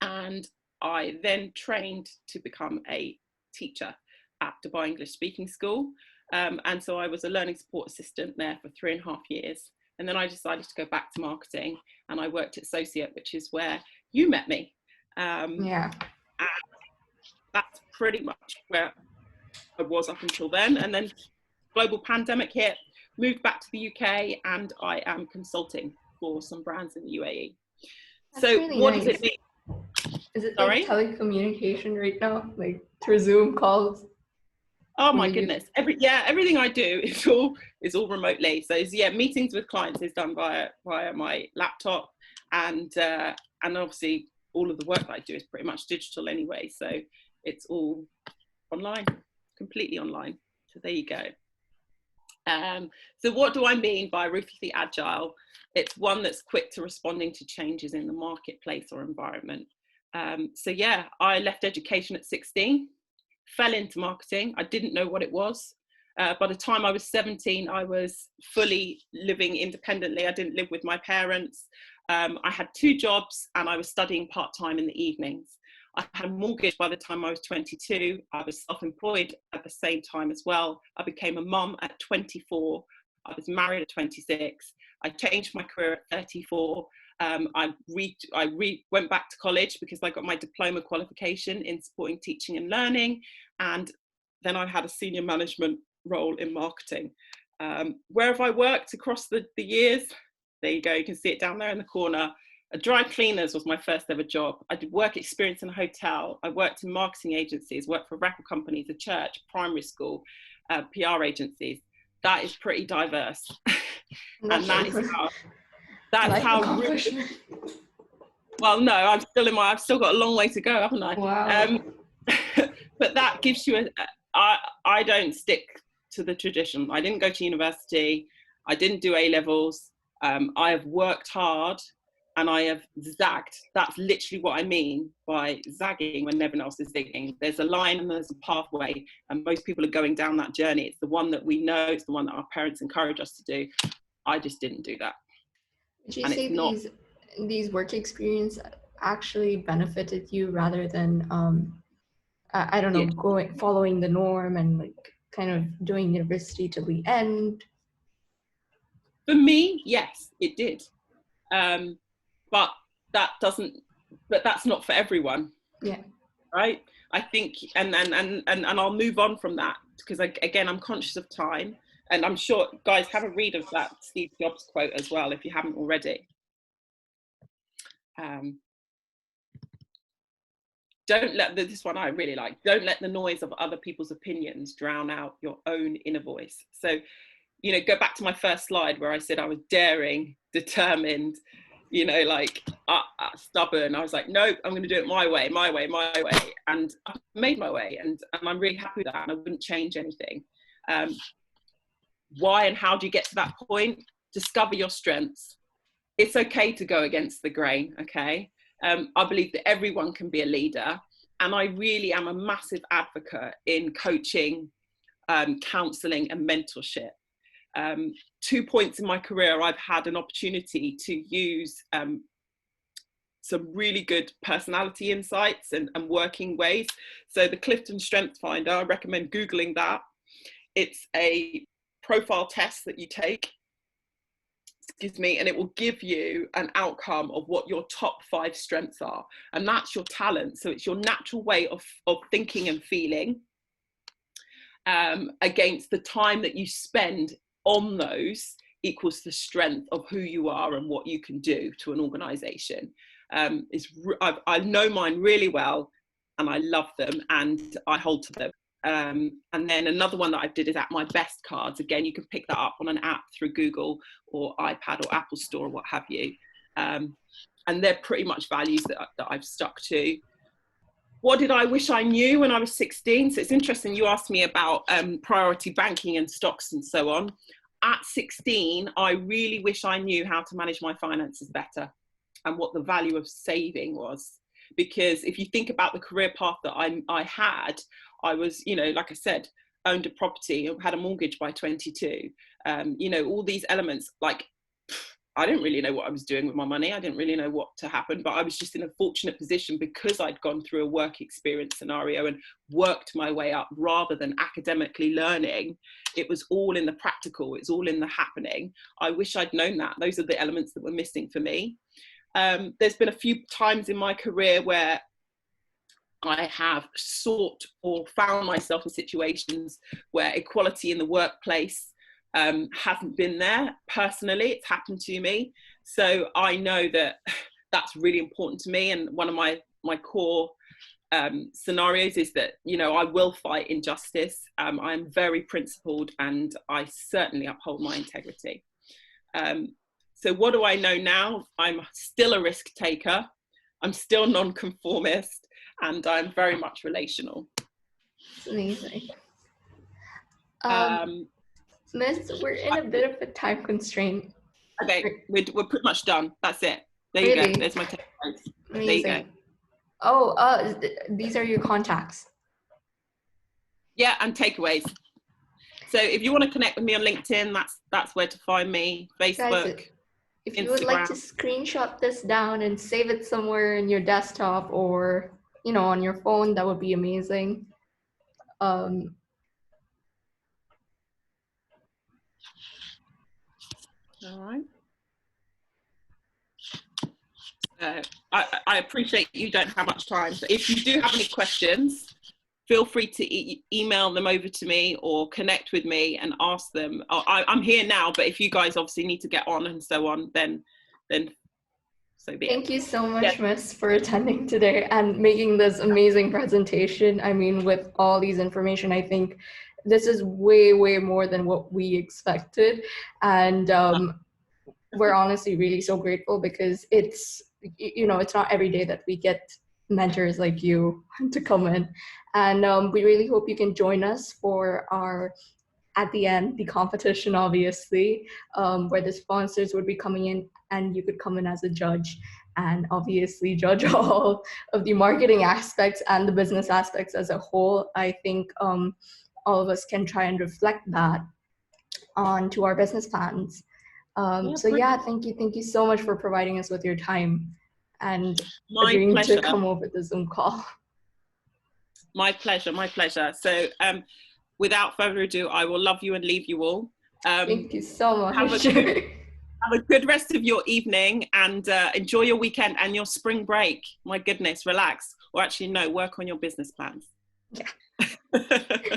Speaker 3: And I then trained to become a teacher at Dubai English Speaking School. And so I was a learning support assistant there for 3.5 years. And then I decided to go back to marketing, and I worked at Associate, which is where you met me.
Speaker 1: Yeah.
Speaker 3: And that's pretty much where I was up until then. And then global pandemic hit, moved back to the UK, and I am consulting for some brands in the UAE.
Speaker 1: That's
Speaker 3: so
Speaker 1: really
Speaker 3: what
Speaker 1: nice.
Speaker 3: does it mean?
Speaker 1: Is it
Speaker 3: Sorry?
Speaker 1: like telecommunication right now, like through Zoom calls?
Speaker 3: Oh my goodness! Everything I do is all remotely. So yeah, meetings with clients is done via my laptop, and obviously all of the work that I do is pretty much digital anyway. So it's all online, completely online. So there you go. So what do I mean by ruthlessly agile? It's one that's quick to responding to changes in the marketplace or environment. So yeah, I left education at 16. Fell into marketing. I didn't know what it was. By the time I was 17, I was fully living independently. I didn't live with my parents. I had 2 jobs and I was studying part-time in the evenings. I had a mortgage by the time I was 22. I was self-employed at the same time as well. I became a mum at 24. I was married at 26. I changed my career at 34. I went back to college because I got my diploma qualification in supporting teaching and learning, and then I had a senior management role in marketing. Where have I worked across the years? There you go, you can see it down there in the corner. A dry cleaners was my first ever job. I did work experience in a hotel. I worked in marketing agencies, worked for record companies, a church, primary school, PR agencies. That is pretty diverse. And that's how really, well, no, I've still got a long way to go, haven't I?
Speaker 1: Wow.
Speaker 3: But that gives you I don't stick to the tradition. I didn't go to university. I didn't do A-levels. I have worked hard and I have zagged. That's literally what I mean by zagging when everyone else is zigging. There's a line and there's a pathway, and most people are going down that journey. It's the one that we know, it's the one that our parents encourage us to do. I just didn't do that.
Speaker 1: Would you say these work experience actually benefited you rather than I don't know, following the norm and like kind of doing university till the end?
Speaker 3: For me, yes, it did. But that's not for everyone.
Speaker 1: Yeah.
Speaker 3: Right. I think, and I'll move on from that because again, I'm conscious of time, and I'm sure guys have a read of that Steve Jobs quote as well if you haven't already. This one I really like. Don't let the noise of other people's opinions drown out your own inner voice. So, go back to my first slide where I said I was daring, determined, you know, like stubborn. I was like, nope, I'm going to do it my way. And I made my way, and I'm really happy with that, and I wouldn't change anything. Why and how do you get to that point? Discover your strengths. It's okay to go against the grain, okay? I believe that everyone can be a leader, and I really am a massive advocate in coaching, counselling and mentorship. 2 points in my career, I've had an opportunity to use some really good personality insights and working ways. So the Clifton Strength Finder, I recommend Googling that. It's a profile test that you take, and it will give you an outcome of what your top 5 strengths are. And that's your talent. So it's your natural way of thinking and feeling against the time that you spend on those equals the strength of who you are and what you can do to an organization. I know mine really well, and I love them, and I hold to them. And then another one that I did is At My Best cards. Again, you can pick that up on an app through Google or iPad or Apple Store or what have you. And they're pretty much values that I've stuck to. What did I wish I knew when I was 16? So it's interesting, you asked me about priority banking and stocks and so on. At 16, I really wish I knew how to manage my finances better and what the value of saving was. Because if you think about the career path that I had, I was, you know, like I said, owned a property, had a mortgage by 22. You know, all these elements, like, I didn't really know what I was doing with my money. I didn't really know what to happen, but I was just in a fortunate position because I'd gone through a work experience scenario and worked my way up rather than academically learning. It was all in the practical. It's all in the happening. I wish I'd known that. Those are the elements that were missing for me. There's been a few times in my career where I have sought or found myself in situations where equality in the workplace hasn't been there. Personally, it's happened to me. So I know that that's really important to me. And one of my core scenarios is that, you know, I will fight injustice. I'm very principled, and I certainly uphold my integrity. So what do I know now? I'm still a risk taker. I'm still non-conformist, and I'm very much relational.
Speaker 1: It's amazing. Miss, we're in a bit of a time constraint.
Speaker 3: Okay, we're pretty much done. That's it. There you go. There's my takeaways. There you go.
Speaker 1: Oh, these are your contacts.
Speaker 3: Yeah, and takeaways. So if you want to connect with me on LinkedIn, that's where to find me. Facebook.
Speaker 1: Guys, if you would like to screenshot this down and save it somewhere in your desktop or, you know, on your phone, that would be amazing.
Speaker 3: All right. I appreciate you don't have much time. So if you do have any questions, feel free to email them over to me or connect with me and ask them. I'm here now, but if you guys obviously need to get on and so on, then so be it.
Speaker 1: Thank you so much, Miss, for attending today and making this amazing presentation. I mean, with all these information, I think this is way, way more than what we expected. And we're honestly really so grateful because it's, you know, it's not every day that we get mentors like you to come in. And we really hope you can join us for our, at the end, the competition, obviously, where the sponsors would be coming in and you could come in as a judge and obviously judge all of the marketing aspects and the business aspects as a whole. I think all of us can try and reflect that onto our business plans. So yeah, thank you so much for providing us with your time and agreeing to come over the Zoom call.
Speaker 3: My pleasure. So without further ado, I will love you and leave you all.
Speaker 1: Thank you so much.
Speaker 3: Have a good rest of your evening and enjoy your weekend and your spring break. My goodness, relax. Or actually, no, work on your business plans.
Speaker 1: Yeah.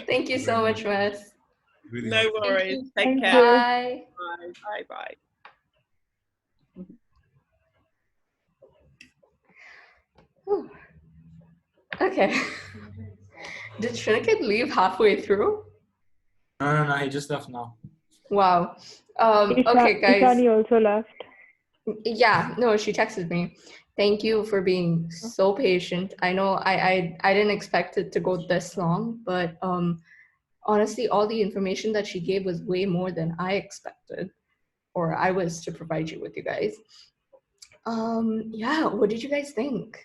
Speaker 1: Thank you so much, Miss.
Speaker 5: Really
Speaker 3: no worries. Take care.
Speaker 1: Bye.
Speaker 3: Bye.
Speaker 1: Whew. Okay. Did Shuniket leave halfway through?
Speaker 4: No, he just left now.
Speaker 1: Wow. Okay, guys.
Speaker 6: Ishani also left.
Speaker 1: Yeah, no, she texted me. Thank you for being so patient. I know I didn't expect it to go this long, but honestly, all the information that she gave was way more than I expected, or I was to provide you with, you guys. Yeah, what did you guys think?